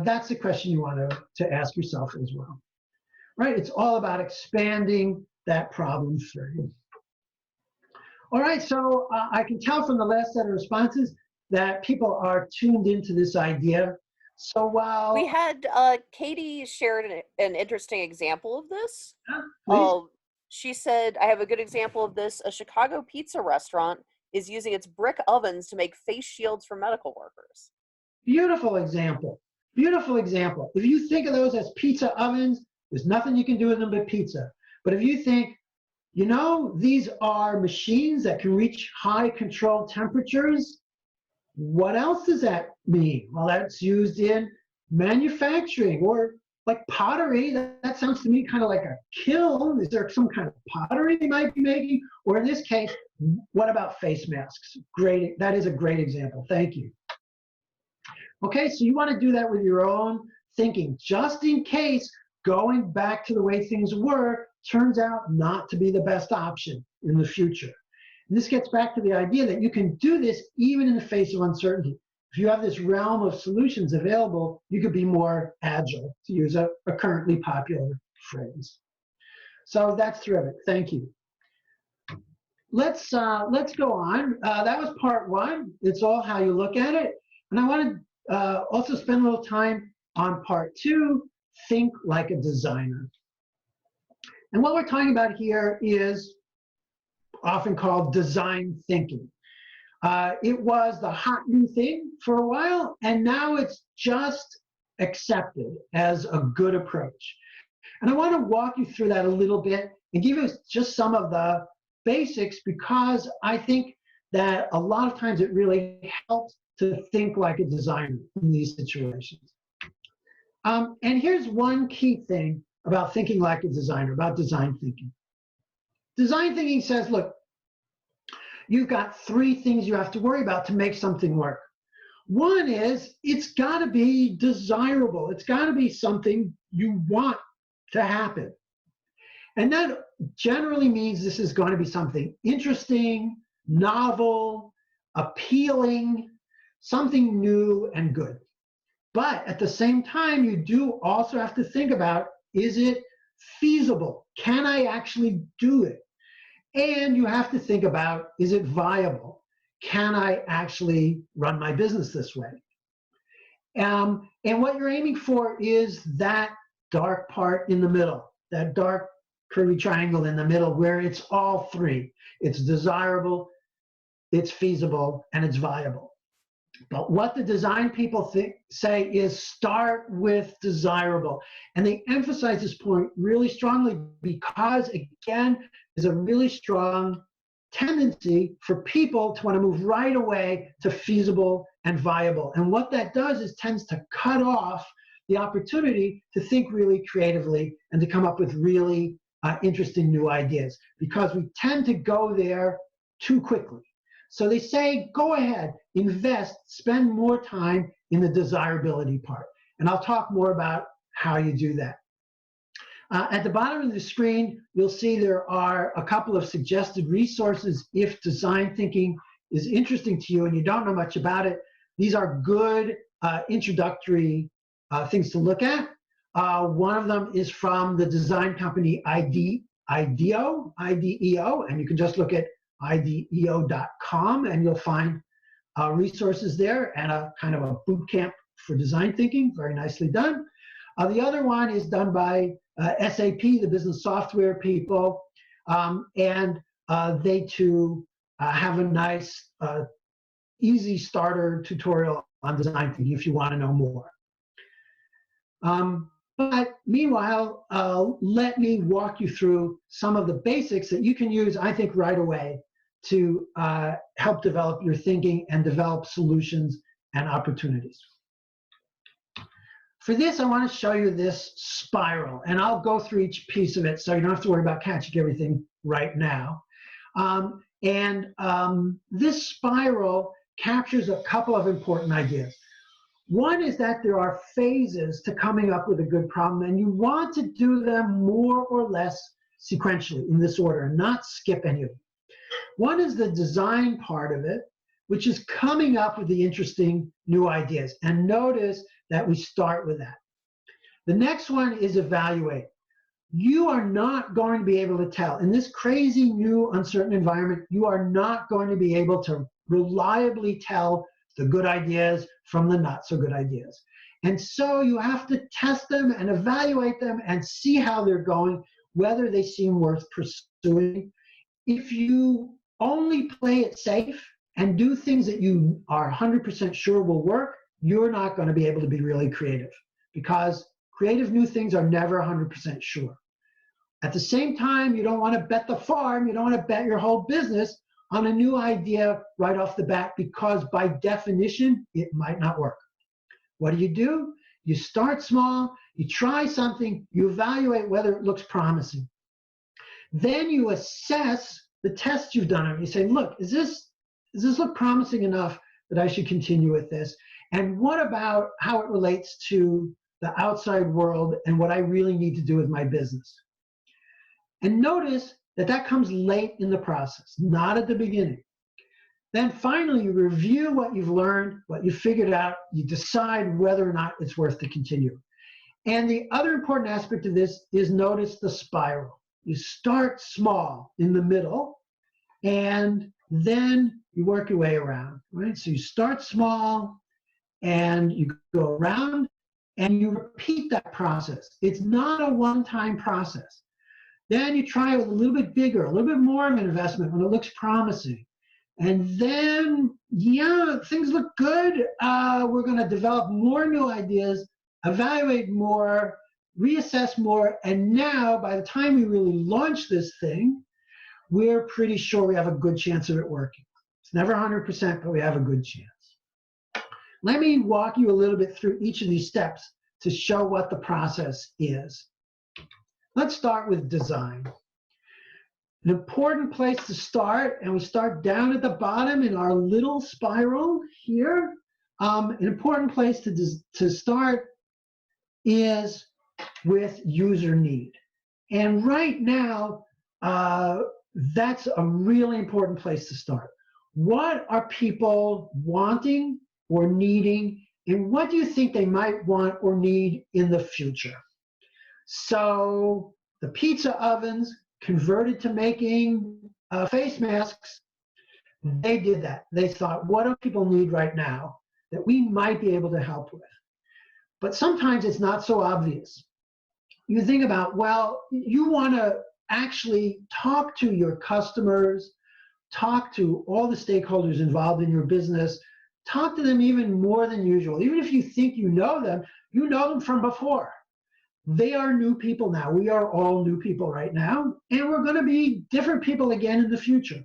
That's the question you want to ask yourself as well. Right? It's all about expanding that problem through. All right, so I can tell from the last set of responses that people are tuned into this idea. So while
we had Katie shared an interesting example of this.
please.
She said, I have a good example of this. A Chicago pizza restaurant is using its brick ovens to make face shields for medical workers.
Beautiful example. Beautiful example. If you think of those as pizza ovens, there's nothing you can do with them but pizza. But if you think, you know, these are machines that can reach high controlled temperatures, what else does that mean? Well, that's used in manufacturing or like pottery. That sounds to me kind of like a kiln. Is there some kind of pottery they might be making? Or in this case, what about face masks? Great. That is a great example. Thank you. Okay, so you want to do that with your own thinking, just in case going back to the way things were turns out not to be the best option in the future. And this gets back to the idea that you can do this even in the face of uncertainty. If you have this realm of solutions available, you could be more agile, to use a currently popular phrase. So that's terrific. Thank you. Let's go on. That was part one. It's all how you look at it. And I want to also spend a little time on part two, think like a designer. And what we're talking about here is often called design thinking. It was the hot new thing for a while, and now it's just accepted as a good approach. And I want to walk you through that a little bit and give you just some of the basics, because I think that a lot of times it really helps to think like a designer in these situations. And here's one key thing about thinking like a designer, about design thinking. Design thinking says, look, you've got three things you have to worry about to make something work. One is it's got to be desirable. It's got to be something you want to happen. And that generally means this is going to be something interesting, novel, appealing, something new and good. But at the same time, you do also have to think about, is it feasible? Can I actually do it? And you have to think about, is it viable? Can I actually run my business this way? And what you're aiming for is that dark part in the middle, that dark curvy triangle in the middle where it's all three. It's desirable, it's feasible, and it's viable. But what the design people say is start with desirable. And they emphasize this point really strongly because, again, there's a really strong tendency for people to want to move right away to feasible and viable. And what that does is tends to cut off the opportunity to think really creatively and to come up with really interesting new ideas, because we tend to go there too quickly. So they say, go ahead, invest, spend more time in the desirability part. And I'll talk more about how you do that. At the bottom of the screen, you'll see there are a couple of suggested resources if design thinking is interesting to you and you don't know much about it. These are good introductory things to look at. One of them is from the design company IDEO, and you can just look at ideo.com and you'll find resources there and a kind of a boot camp for design thinking, very nicely done. The other one is done by SAP, the business software people, and they too have a nice, easy starter tutorial on design thinking if you want to know more. But meanwhile, let me walk you through some of the basics that you can use, I think, right away to help develop your thinking and develop solutions and opportunities. For this, I want to show you this spiral, and I'll go through each piece of it so you don't have to worry about catching everything right now. This spiral captures a couple of important ideas. One is that there are phases to coming up with a good problem, and you want to do them more or less sequentially in this order and not skip any of them. One is the design part of it, which is coming up with the interesting new ideas. And notice that we start with that. The next one is evaluate. You are not going to be able to tell. In this crazy, new, uncertain environment, you are not going to be able to reliably tell the good ideas from the not so good ideas. And so you have to test them and evaluate them and see how they're going whether they seem worth pursuing. If you only play it safe and do things that you are 100% sure will work, you're not going to be able to be really creative, because creative new things are never 100% sure. At the same time, you don't want to bet the farm, you don't want to bet your whole business on a new idea right off the bat, because by definition, it might not work. What do? You start small, you try something, you evaluate whether it looks promising. Then you assess the tests you've done on it. You say, look, does this look promising enough that I should continue with this? And what about how it relates to the outside world and what I really need to do with my business? And notice that that comes late in the process, not at the beginning. Then finally, you review what you've learned, what you've figured out, you decide whether or not it's worth to continue. And the other important aspect of this is notice the spiral. You start small in the middle, and then you work your way around, right? So you start small, and you go around, and you repeat that process. It's not a one-time process. Then you try it with a little bit bigger, a little bit more of an investment when it looks promising. And then, yeah, things look good. We're going to develop more new ideas, evaluate more, reassess more. And now, by the time we really launch this thing, we're pretty sure we have a good chance of it working. It's never 100%, but we have a good chance. Let me walk you a little bit through each of these steps to show what the process is. Let's start with design. An important place to start, and we start down at the bottom in our little spiral here. An important place to start is with user need. And right now, that's a really important place to start. What are people wanting or needing, and what do you think they might want or need in the future? So the pizza ovens converted to making face masks, they did that. They thought, what do people need right now that we might be able to help with? But sometimes it's not so obvious. You think about, well, you want to actually talk to your customers, talk to all the stakeholders involved in your business, talk to them even more than usual. Even if you think you know them from before. They are new people now. We are all new people right now, and we're going to be different people again in the future.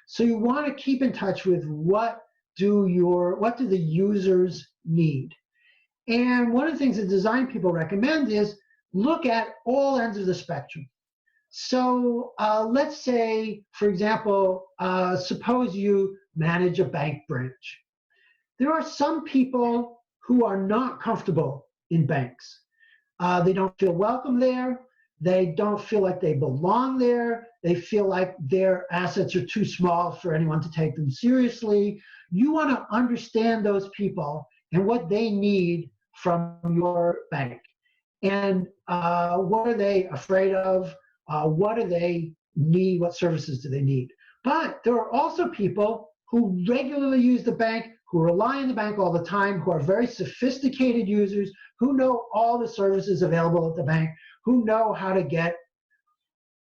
So you want to keep in touch with what do the users need. And one of the things that design people recommend is look at all ends of the spectrum. So let's say, for example, suppose you manage a bank branch. There are some people who are not comfortable in banks. They don't feel welcome there. They don't feel like they belong there. They feel like their assets are too small for anyone to take them seriously. You want to understand those people and what they need from your bank. And what are they afraid of? What do they need? What services do they need? But there are also people who regularly use the bank, who rely on the bank all the time, who are very sophisticated users, who know all the services available at the bank, who know how to get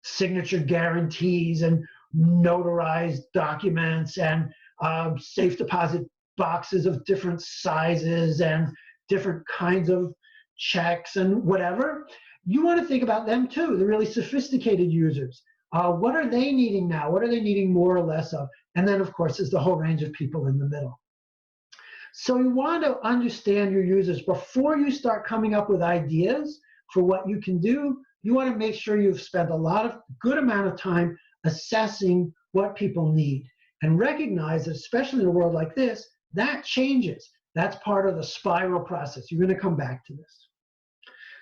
signature guarantees and notarized documents and safe deposit boxes of different sizes and different kinds of checks and whatever. You want to think about them too, the really sophisticated users. What are they needing now? What are they needing more or less of? And then, of course, there's the whole range of people in the middle. So you want to understand your users before you start coming up with ideas for what you can do. You want to make sure you've spent a good amount of time assessing what people need, and recognize that, especially in a world like this, that changes. That's part of the spiral process. You're going to come back to this.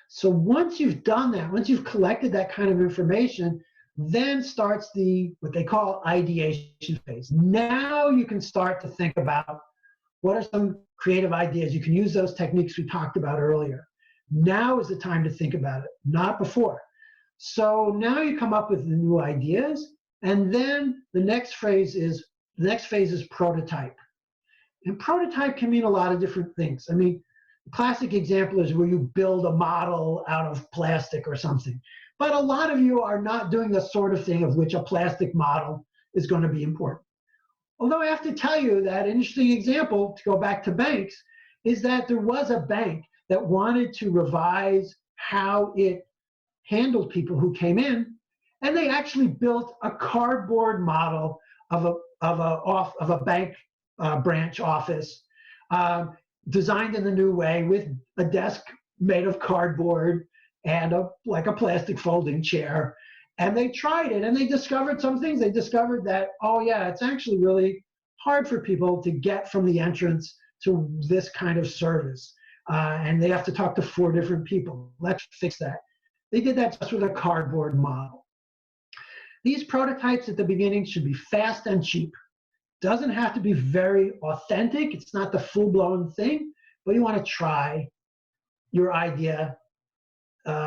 So once you've done that, once you've collected that kind of information, then starts what they call ideation phase. Now you can start to think about what are some creative ideas. You can use those techniques we talked about earlier. Now is the time to think about it, not before. So now you come up with the new ideas, and then the next phase is prototype. And prototype can mean a lot of different things. I mean, the classic example is where you build a model out of plastic or something. But a lot of you are not doing the sort of thing of which a plastic model is going to be important. Although I have to tell you that an interesting example, to go back to banks, is that there was a bank that wanted to revise how it handled people who came in, and they actually built a cardboard model of a bank branch office, designed in the new way with a desk made of cardboard and like a plastic folding chair. And they tried it, and they discovered some things. They discovered that, oh yeah, it's actually really hard for people to get from the entrance to this kind of service. And they have to talk to 4 different people. Let's fix that. They did that just with a cardboard model. These prototypes at the beginning should be fast and cheap. Doesn't have to be very authentic. It's not the full-blown thing, but you want to try your idea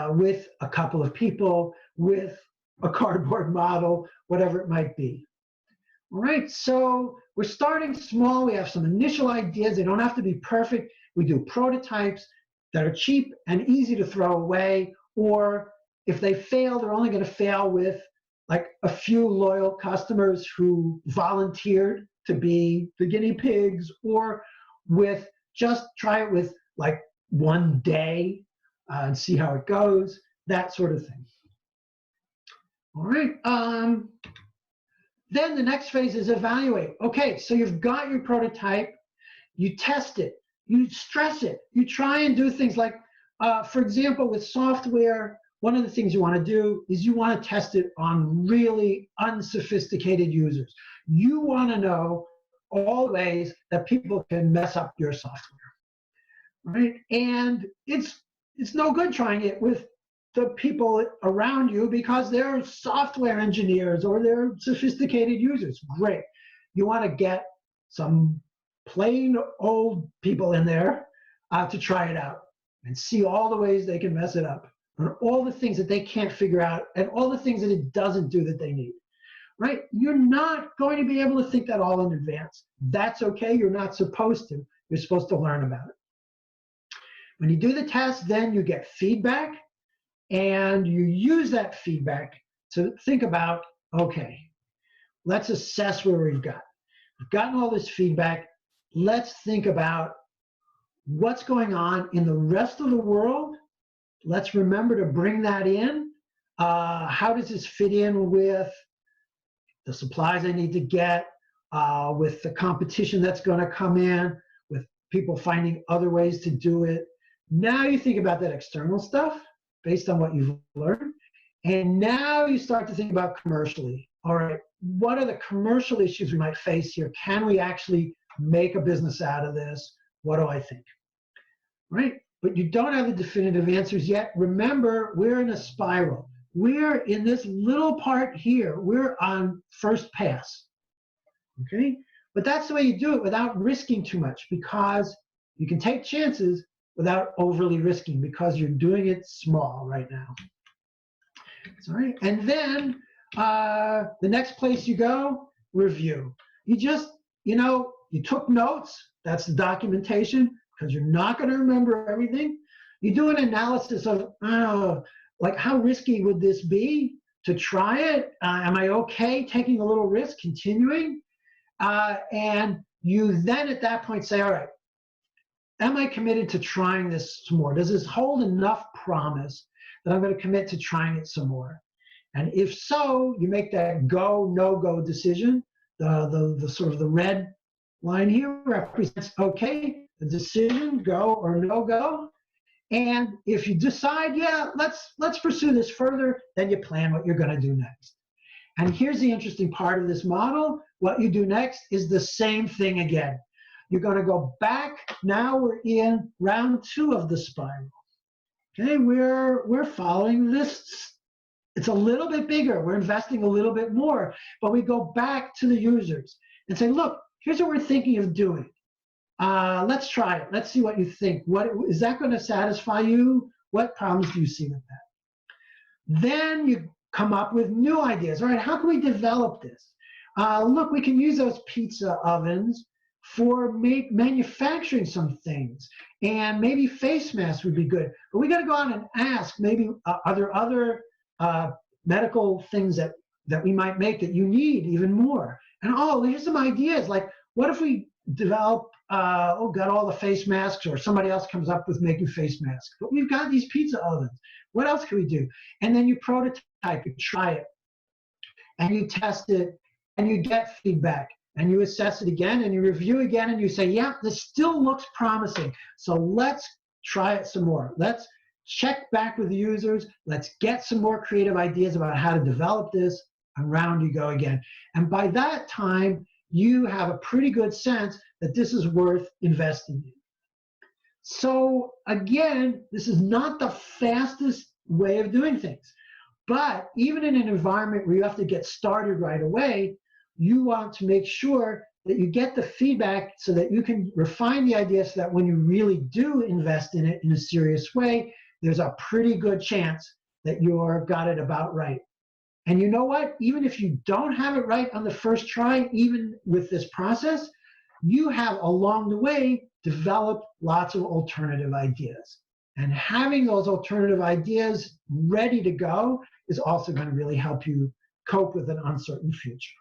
with a couple of people, with a cardboard model, whatever it might be. All right, so we're starting small. We have some initial ideas. They don't have to be perfect. We do prototypes that are cheap and easy to throw away, or if they fail, they're only going to fail with like a few loyal customers who volunteered to be the guinea pigs, or with just try it with like 1 day and see how it goes, that sort of thing. All right. Then the next phase is evaluate. Okay, so you've got your prototype, you test it, you stress it, you try and do things like, for example, with software, one of the things you want to do is you want to test it on really unsophisticated users. You want to know all the ways that people can mess up your software, right? And it's no good trying it with the people around you because they're software engineers or they're sophisticated users. Great. You want to get some plain old people in there to try it out and see all the ways they can mess it up, and all the things that they can't figure out, and all the things that it doesn't do that they need, right? You're not going to be able to think that all in advance. That's okay. You're not supposed to. You're supposed to learn about it. When you do the test, then you get feedback, and you use that feedback to think about, okay, let's assess where we've got. We've gotten all this feedback. Let's think about what's going on in the rest of the world. Let's remember to bring that in. How does this fit in with the supplies I need to get, with the competition that's going to come in, with people finding other ways to do it? Now you think about that external stuff based on what you've learned. And now you start to think about commercially. All right, what are the commercial issues we might face here? Can we actually make a business out of this? What do I think? Right? But you don't have the definitive answers yet. Remember, we're in a spiral. We're in this little part here. We're on first pass. Okay? But that's the way you do it without risking too much, because you can take chances without overly risking, because you're doing it small right now. All right. And then the next place you go, review. You just, you took notes. That's the documentation, because you're not going to remember everything. You do an analysis of, like, how risky would this be to try it? Am I okay taking a little risk, continuing? And you then at that point say, all right, am I committed to trying this some more? Does this hold enough promise that I'm going to commit to trying it some more? And if so, you make that go, no-go decision. The sort of the red line here represents, okay, the decision, go or no-go. And if you decide, yeah, let's pursue this further, then you plan what you're going to do next. And here's the interesting part of this model. What you do next is the same thing again. You're going to go back. Now we're in round 2 of the spiral. Okay, we're following this. It's a little bit bigger. We're investing a little bit more, but we go back to the users and say, look, here's what we're thinking of doing. Let's try it. Let's see what you think. What is that going to satisfy you? What problems do you see with that? Then you come up with new ideas. All right, how can we develop this? Look, we can use those pizza ovens for manufacturing some things, and maybe face masks would be good. But we got to go out and ask, maybe are there other medical things that we might make that you need even more. And oh, here's some ideas. Like, what if we develop, got all the face masks, or somebody else comes up with making face masks. But we've got these pizza ovens. What else can we do? And then you prototype, you try it, and you test it, and you get feedback, and you assess it again, and you review again, and you say, yeah, this still looks promising. So let's try it some more. Let's check back with the users. Let's get some more creative ideas about how to develop this, and round you go again. And by that time, you have a pretty good sense that this is worth investing in. So again, this is not the fastest way of doing things. But even in an environment where you have to get started right away, you want to make sure that you get the feedback so that you can refine the idea, so that when you really do invest in it in a serious way, there's a pretty good chance that you've got it about right. And you know what? Even if you don't have it right on the first try, even with this process, you have along the way developed lots of alternative ideas. And having those alternative ideas ready to go is also going to really help you cope with an uncertain future.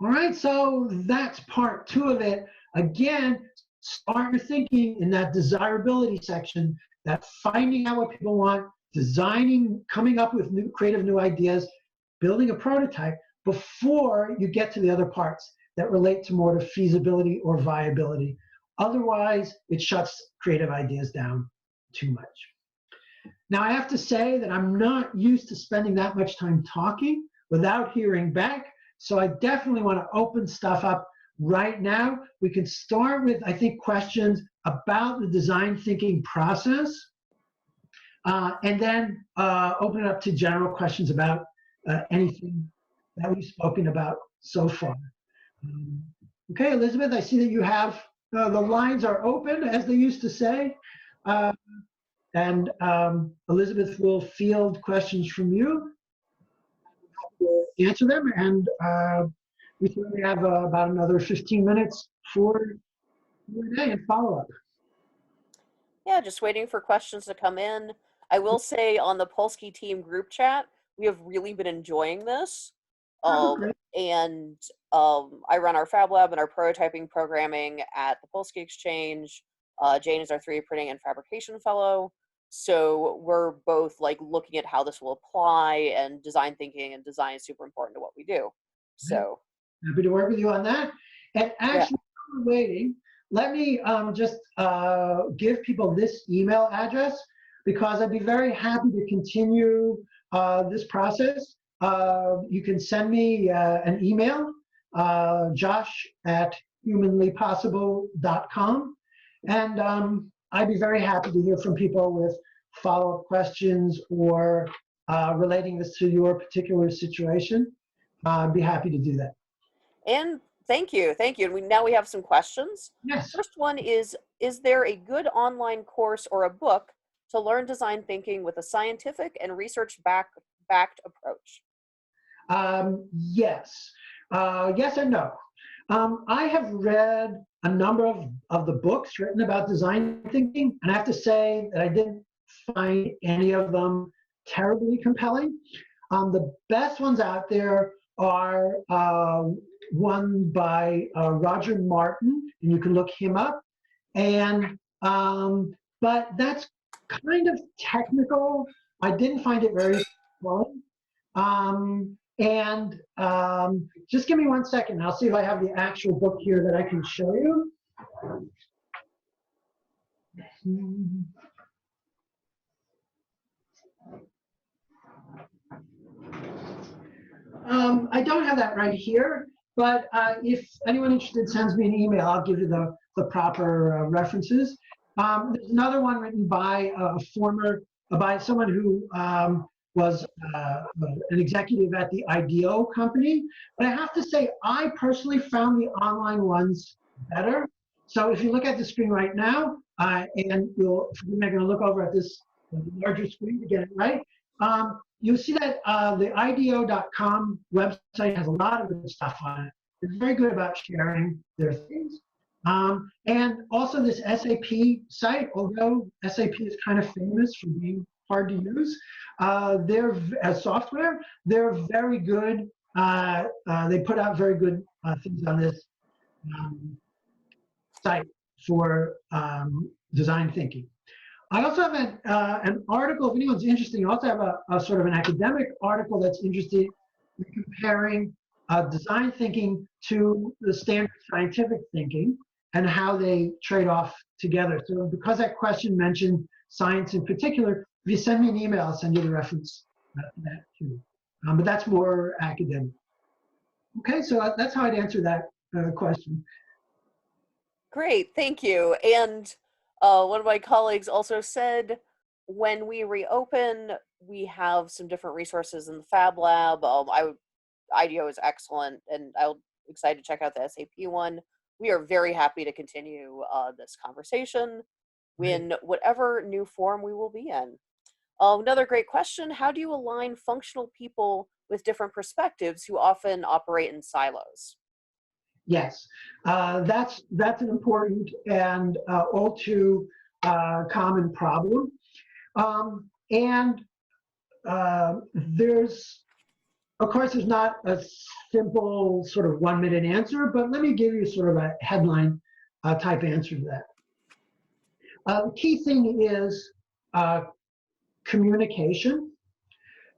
All right, so that's part 2 of it. Again, start your thinking in that desirability section, that finding out what people want, designing, coming up with creative new ideas, building a prototype before you get to the other parts that relate to more to feasibility or viability. Otherwise, it shuts creative ideas down too much. Now, I have to say that I'm not used to spending that much time talking without hearing back, so I definitely want to open stuff up right now. We can start with, I think, questions about the design thinking process, and then open it up to general questions about anything that we've spoken about so far. Okay, Elizabeth, I see that you have, the lines are open, as they used to say. And Elizabeth will field questions from you, answer them, and we certainly have about another 15 minutes for Q&A and follow-up.
Yeah, just waiting for questions to come in. I will say on the Polsky team group chat, we have really been enjoying this. And I run our Fab Lab and our prototyping programming at the Polsky Exchange. Jane is our 3D printing and fabrication fellow. So we're both like looking at how this will apply, and design thinking and design is super important to what we do. So
happy to work with you on that. And actually, while we're waiting, let me just give people this email address, because I'd be very happy to continue this process. You can send me an email, josh@humanlypossible.com, and I'd be very happy to hear from people with follow-up questions or relating this to your particular situation. I'd be happy to do that.
And thank you. And now we have some questions.
Yes.
First one is there a good online course or a book to learn design thinking with a scientific and research-backed approach?
Yes. Yes and no. I have read a number of the books written about design thinking, and I have to say that I didn't find any of them terribly compelling. The best ones out there are one by Roger Martin, and you can look him up. And but that's kind of technical. I didn't find it very fun. Just give me 1 second. I'll see if I have the actual book here that I can show you. I don't have that right here, but if anyone interested sends me an email, I'll give you the proper references. There's another one written by by someone who was an executive at the IDEO company. But I have to say, I personally found the online ones better. So if you look at the screen right now, and I'm going to look over at this larger screen to get it right, you'll see that the IDEO.com website has a lot of good stuff on it. They're very good about sharing their things. And also this SAP site, although SAP is kind of famous for being hard to use. As software, they're very good. They put out very good things on this site for design thinking. I also have an article, if anyone's interested, I also have a sort of an academic article that's interested in comparing design thinking to the standard scientific thinking and how they trade off together. So because that question mentioned science in particular, if you send me an email, I'll send you the reference to that too. But that's more academic. Okay, so that's how I'd answer that question.
Great, thank you. And one of my colleagues also said, when we reopen, we have some different resources in the Fab Lab. IDEO is excellent, and I'm excited to check out the SAP one. We are very happy to continue this conversation in whatever new form we will be in. Another great question, how do you align functional people with different perspectives who often operate in silos?
Yes, that's an important and all too common problem. There's, of course, there's not a simple sort of 1-minute answer, but let me give you sort of a headline type answer to that. The key thing is communication.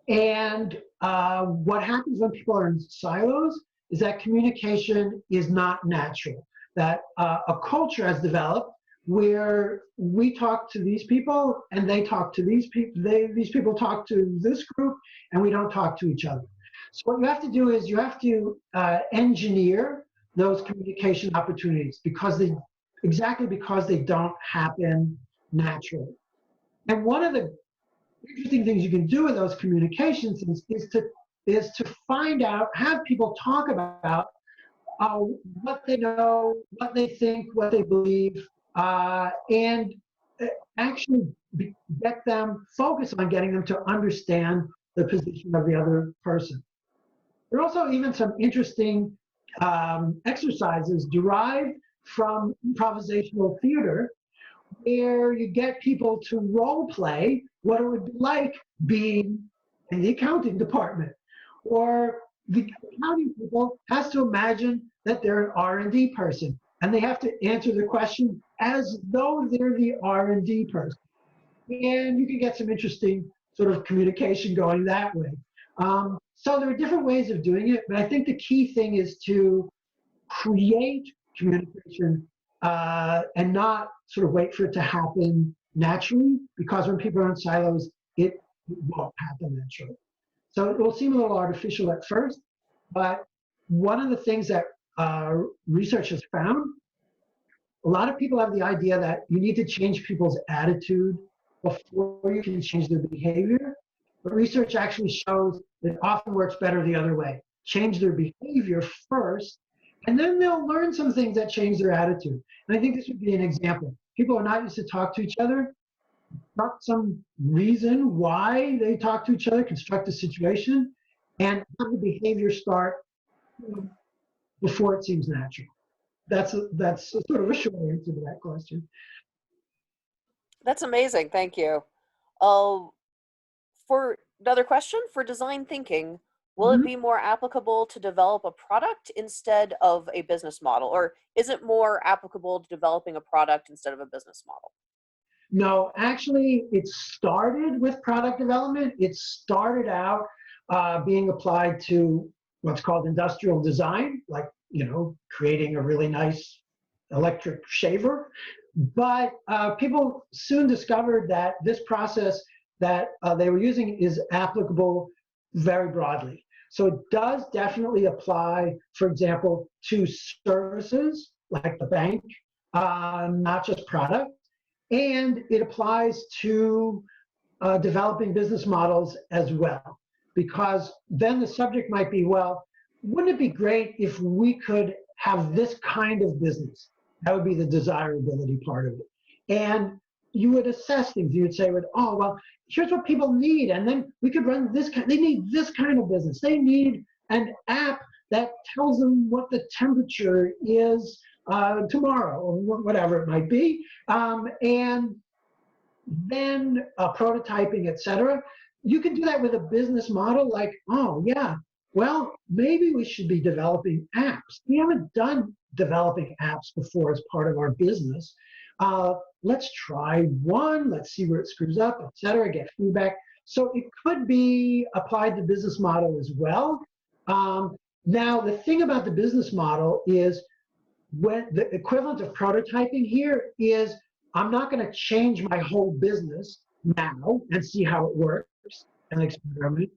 And what happens when people are in silos is that communication is not natural, that a culture has developed where we talk to these people and they talk to these people, these people talk to this group, and we don't talk to each other. So what you have to do is you have to engineer those communication opportunities because they don't happen naturally. And one of the interesting things you can do with those communications is to find out, have people talk about what they know, what they think, what they believe, and actually get them focused on getting them to understand the position of the other person. There are also even some interesting exercises derived from improvisational theater where you get people to role play what it would be like being in the accounting department. Or the accounting people has to imagine that they're an R&D person, and they have to answer the question as though they're the R&D person. And you can get some interesting sort of communication going that way. So there are different ways of doing it, but I think the key thing is to create communication and not sort of wait for it to happen naturally, because when people are in silos, it won't happen naturally. So it will seem a little artificial at first, but one of the things that research has found, a lot of people have the idea that you need to change people's attitude before you can change their behavior. But research actually shows that it often works better the other way. Change their behavior first, and then they'll learn some things that change their attitude. And I think this would be an example. People are not used to talk to each other. Not some reason why they talk to each other, construct a situation, and have the behavior start before it seems natural. That's sort of a short answer to that question.
That's amazing, thank you. For another question, for design thinking, will it be more applicable to develop a product instead of a business model? Or is it more applicable to developing a product instead of a business model?
No, actually, it started with product development. It started out being applied to what's called industrial design, like, creating a really nice electric shaver. But people soon discovered that this process that they were using is applicable very broadly. So it does definitely apply, for example, to services like the bank, not just product. And it applies to developing business models as well. Because then the subject might be, well, wouldn't it be great if we could have this kind of business? That would be the desirability part of it. And you would assess things. You would say, oh, well, here's what people need. And then we could run this kind, they need this kind of business. They need an app that tells them what the temperature is tomorrow, or whatever it might be. And then prototyping, etc. You can do that with a business model like, oh yeah, well, maybe we should be developing apps. We haven't done developing apps before as part of our business. Let's try one, let's see where it screws up, etc., get feedback. So it could be applied to business model as well. Now, the thing about the business model is when the equivalent of prototyping here is I'm not going to change my whole business now and see how it works and experiment.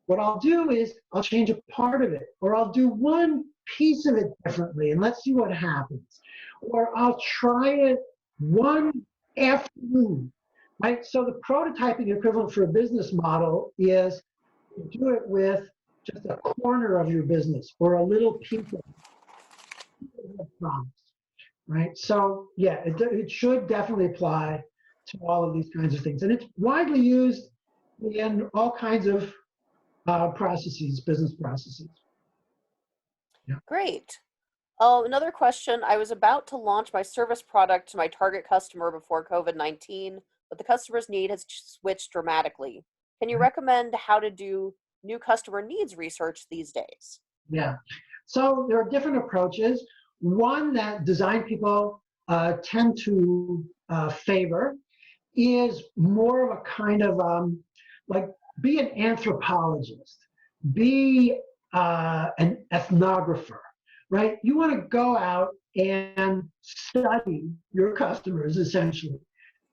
What I'll do is I'll change a part of it, or I'll do one piece of it differently and let's see what happens. Or I'll try it one afternoon, right? So the prototyping equivalent for a business model is to do it with just a corner of your business or a little piece of promise, right? So yeah, it should definitely apply to all of these kinds of things. And it's widely used in all kinds of processes, business processes. Yeah.
Great. Another question. I was about to launch my service product to my target customer before COVID-19, but the customer's need has switched dramatically. Can you recommend how to do new customer needs research these days?
Yeah. So there are different approaches. One that design people tend to favor is more of a kind of like be an anthropologist, be an ethnographer, right? You want to go out and study your customers essentially.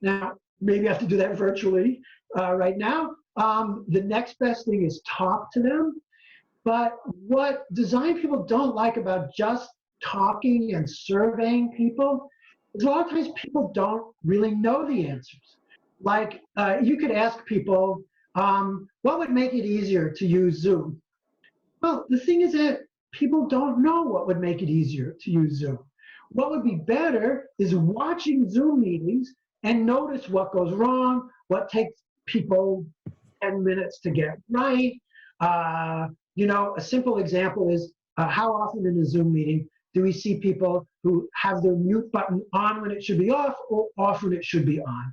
Now, maybe you have to do that virtually right now. The next best thing is talk to them. But what design people don't like about just talking and surveying people is a lot of times people don't really know the answers. Like you could ask people, what would make it easier to use Zoom? Well, the thing is that people don't know what would make it easier to use Zoom. What would be better is watching Zoom meetings and notice what goes wrong, what takes people 10 minutes to get right. You know, a simple example is how often in a Zoom meeting do we see people who have their mute button on when it should be off or off when it should be on?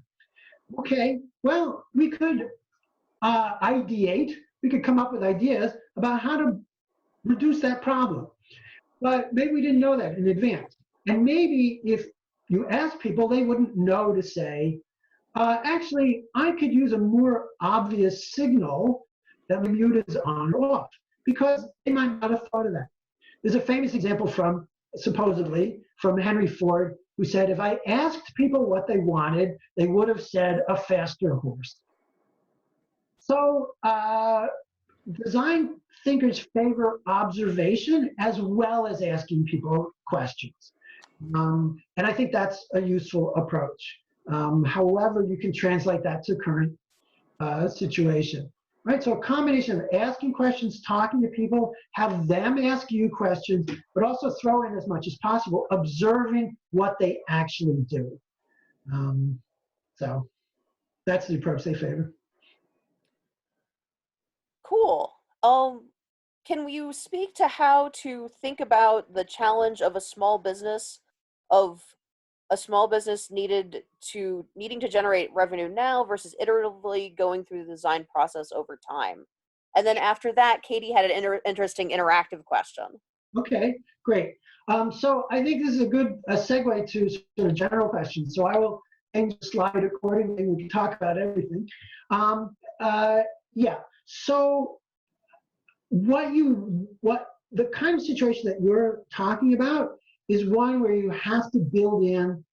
Okay, well, we could ideate, we could come up with ideas about how to reduce that problem. But maybe we didn't know that in advance. And maybe if you ask people, they wouldn't know to say, actually, I could use a more obvious signal that the mute is on or off, because they might not have thought of that. There's a famous example from, supposedly, from Henry Ford, who said, if I asked people what they wanted, they would have said a faster horse. So design thinkers favor observation as well as asking people questions. And I think that's a useful approach. However, you can translate that to current situation. Right, so a combination of asking questions, talking to people, have them ask you questions, but also throw in as much as possible, observing what they actually do. So that's the approach they favor.
Cool. Can you speak to how to think about the challenge of a small business needing to generate revenue now versus iteratively going through the design process over time? And then after that, Katie had an interesting interactive question.
Okay, great. So I think this is a good segue to sort of general questions. So I will change the slide accordingly. We can talk about everything. Yeah. So what the kind of situation that you're talking about is one where you have to build in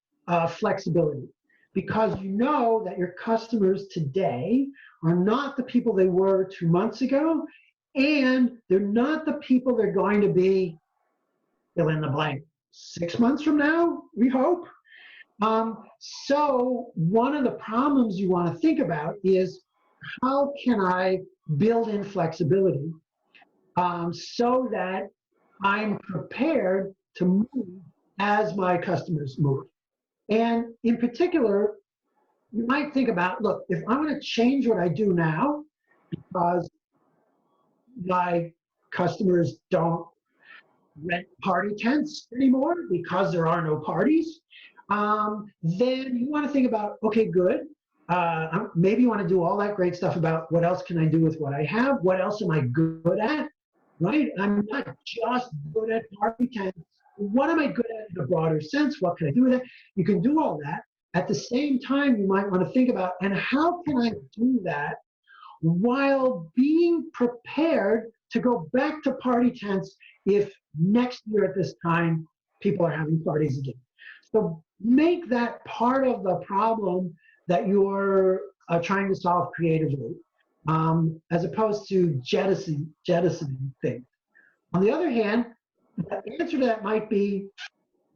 flexibility, because you know that your customers today are not the people they were 2 months ago, and they're not the people they're going to be, fill in the blank, 6 months from now, we hope. So one of the problems you want to think about is, how can I build in flexibility so that I'm prepared to move as my customers move? And in particular, you might think about, look, if I'm going to change what I do now because my customers don't rent party tents anymore because there are no parties, then you want to think about, okay, good. maybe you want to do all that great stuff about what else can I do with what I have? What else am I good at? Right? I'm not just good at party tents. What am I good at in a broader sense? What can I do with it? You can do all that. At the same time, you might want to think about, and how can I do that while being prepared to go back to party tents if next year at this time people are having parties again. So make that part of the problem that you're trying to solve creatively, as opposed to jettisoning things. On the other hand, the answer to that might be,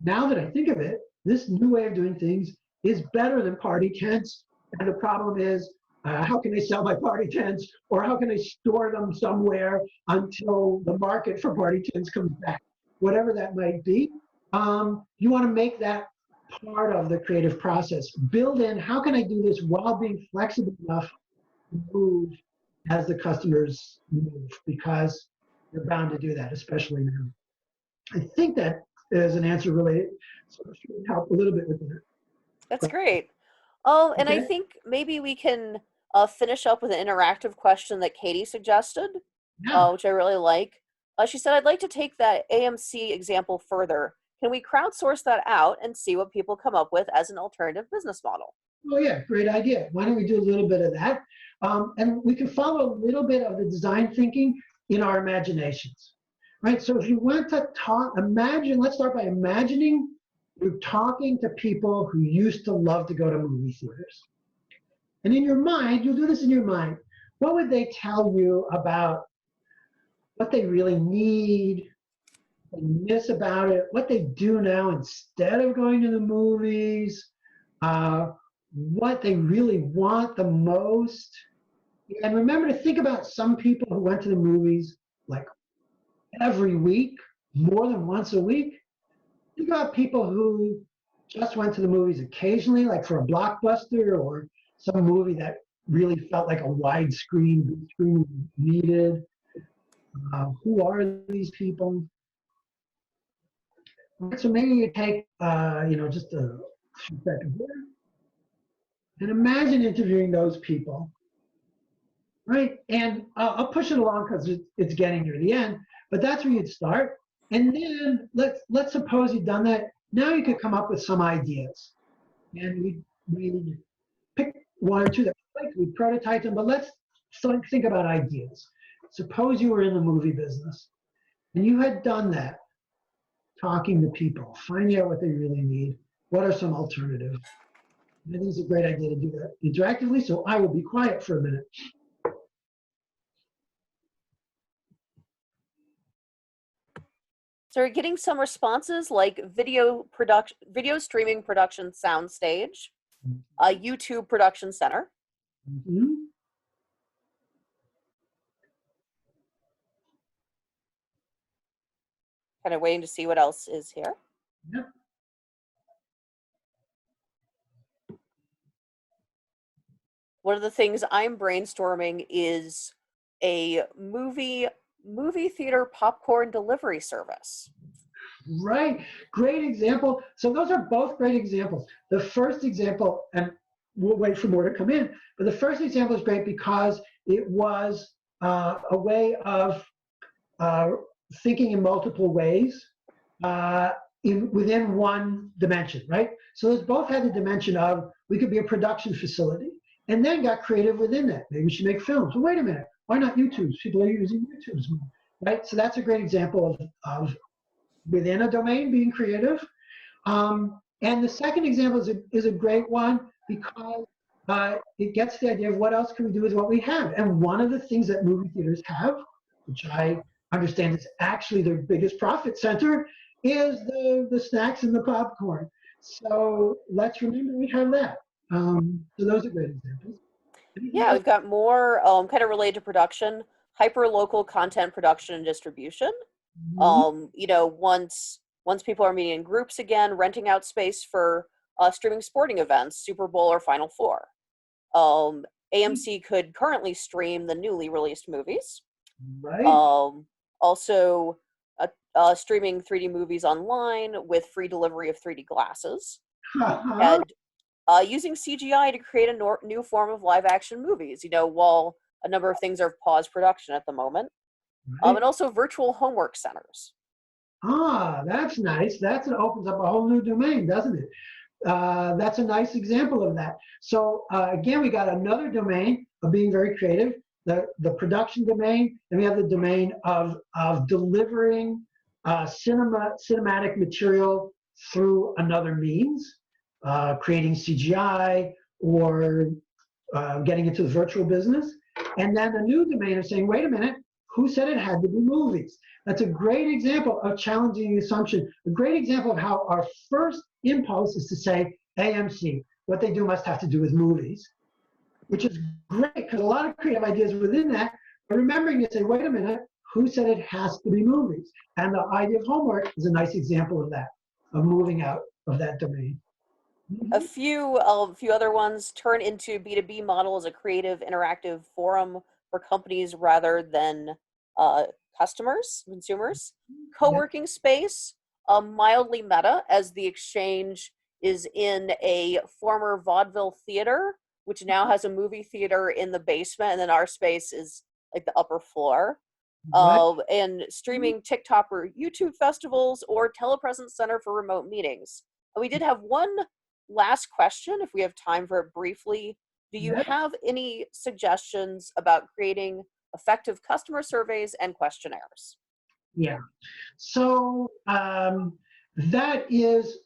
now that I think of it, this new way of doing things is better than party tents. And the problem is, how can I sell my party tents, or how can I store them somewhere until the market for party tents comes back? Whatever that might be, you want to make that part of the creative process. Build in, how can I do this while being flexible enough to move as the customers move, because you're bound to do that, especially now. I think that is an answer related, so it should help a little bit with that.
That's great. Oh, and I
Okay.
think maybe we can finish up with an interactive question that Katie suggested,
Yeah.
which I really like. She said, I'd like to take that AMC example further. Can we crowdsource that out and see what people come up with as an alternative business model?
Oh yeah, great idea. Why don't we do a little bit of that? And we can follow a little bit of the design thinking in our imaginations, right? So if you want to talk, imagine, let's start by imagining you're talking to people who used to love to go to movie theaters. And in your mind, you'll do this in your mind. What would they tell you about what they really need, what they miss about it, what they do now instead of going to the movies, what they really want the most? And remember to think about some people who went to the movies like every week, more than once a week. Think about people who just went to the movies occasionally, like for a blockbuster or some movie that really felt like a widescreen, big screen needed. Who are these people? Right, so maybe you take, just a few seconds here and imagine interviewing those people, right? And I'll push it along because it's getting near the end, but that's where you'd start. And then let's suppose you've done that. Now you could come up with some ideas, and we pick one or two that we prototype them. But let's think about ideas. Suppose you were in the movie business, and you had done that, talking to people, finding out what they really need. What are some alternatives? I think it's a great idea to do that interactively. So I will be quiet for a minute.
So we're getting some responses like video streaming production soundstage, YouTube production center.
Mm-hmm.
Kind of waiting to see what else is here.
Yep.
One of the things I'm brainstorming is a movie theater popcorn delivery service.
Right. Great example. So those are both great examples. The first example, and we'll wait for more to come in, but the first example is great because it was a way of thinking in multiple ways within one dimension, right? So those both had the dimension of, we could be a production facility, and then got creative within that. Maybe we should make films. Well, wait a minute. Why not YouTubes? People are using YouTubes, right? So that's a great example of within a domain being creative. And the second example is a great one because it gets the idea of what else can we do with what we have. And one of the things that movie theaters have, which I understand is actually their biggest profit center, is the snacks and the popcorn. So let's remember we have that. So those are great examples.
Yeah, we've got more kind of related to production, hyper-local content production and distribution. Once people are meeting in groups again, renting out space for streaming sporting events, Super Bowl or Final Four. AMC could currently stream the newly released movies.
Right.
Also, streaming 3D movies online with free delivery of 3D glasses. And using CGI to create a new form of live action movies, while a number of things are paused production at the moment.
Right?
And also virtual homework centers.
Ah, that's nice. That opens up a whole new domain, doesn't it? That's a nice example of that. So again, we got another domain of being very creative, the production domain, and we have the domain of delivering cinematic material through another means, creating CGI or getting into the virtual business. And then a new domain of saying, wait a minute, who said it had to be movies? That's a great example of challenging the assumption, a great example of how our first impulse is to say AMC, what they do must have to do with movies, which is great because a lot of creative ideas within that, but remembering to say, wait a minute, who said it has to be movies? And the idea of homework is a nice example of that, of moving out of that domain.
A few other ones: turn into B2B model as a creative, interactive forum for companies rather than consumers. Co-working space, mildly meta, as the exchange is in a former vaudeville theater, which now has a movie theater in the basement, and then our space is like the upper floor. And streaming TikTok or YouTube festivals, or telepresence center for remote meetings. And we did have one last question, if we have time for it briefly. Do you have any suggestions about creating effective customer surveys and questionnaires?
Yeah. So that is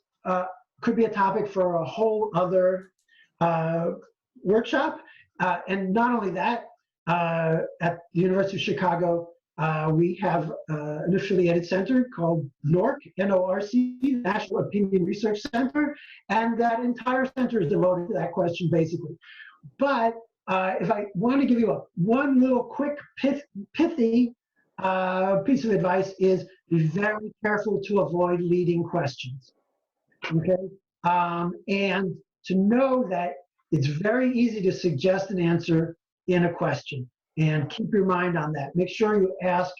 could be a topic for a whole other workshop. And not only that, at the University of Chicago, we have an affiliated center called NORC, N-O-R-C, National Opinion Research Center, and that entire center is devoted to that question, basically. But if I want to give you one little quick pithy piece of advice is be very careful to avoid leading questions, okay? And to know that it's very easy to suggest an answer in a question, and keep your mind on that. Make sure you ask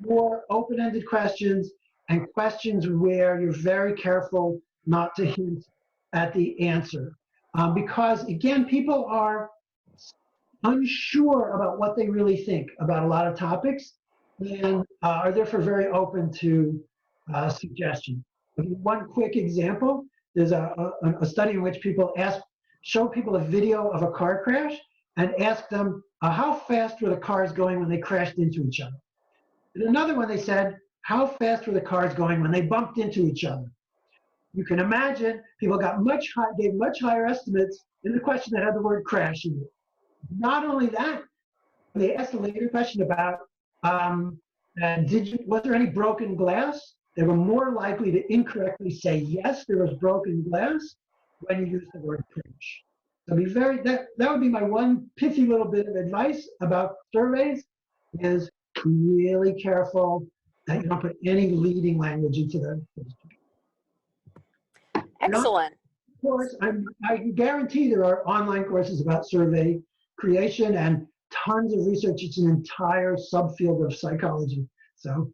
more open-ended questions and questions where you're very careful not to hint at the answer. Because again, people are unsure about what they really think about a lot of topics, and are therefore very open to suggestion. One quick example, there's a study in which people show people a video of a car crash and ask them how fast were the cars going when they crashed into each other. And another one, they said, how fast were the cars going when they bumped into each other? You can imagine people gave much higher estimates in the question that had the word crash in it. Not only that, they asked a later question about was there any broken glass? They were more likely to incorrectly say yes, there was broken glass when you use the word crash. So that would be my one pithy little bit of advice about surveys, is be really careful that you don't put any leading language into them.
Excellent.
Of course, I guarantee there are online courses about survey creation and tons of research. It's an entire subfield of psychology. So,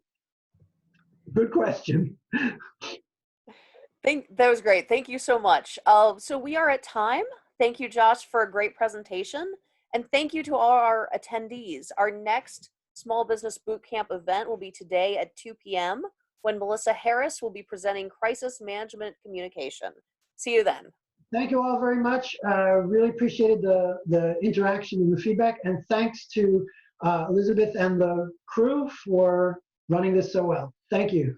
good question.
That was great. Thank you so much. So we are at time. Thank you, Josh, for a great presentation. And thank you to all our attendees. Our next Small Business Bootcamp event will be today at 2 p.m. when Melissa Harris will be presenting Crisis Management Communication. See you then.
Thank you all very much. Really appreciated the interaction and the feedback. And thanks to Elizabeth and the crew for running this so well. Thank you.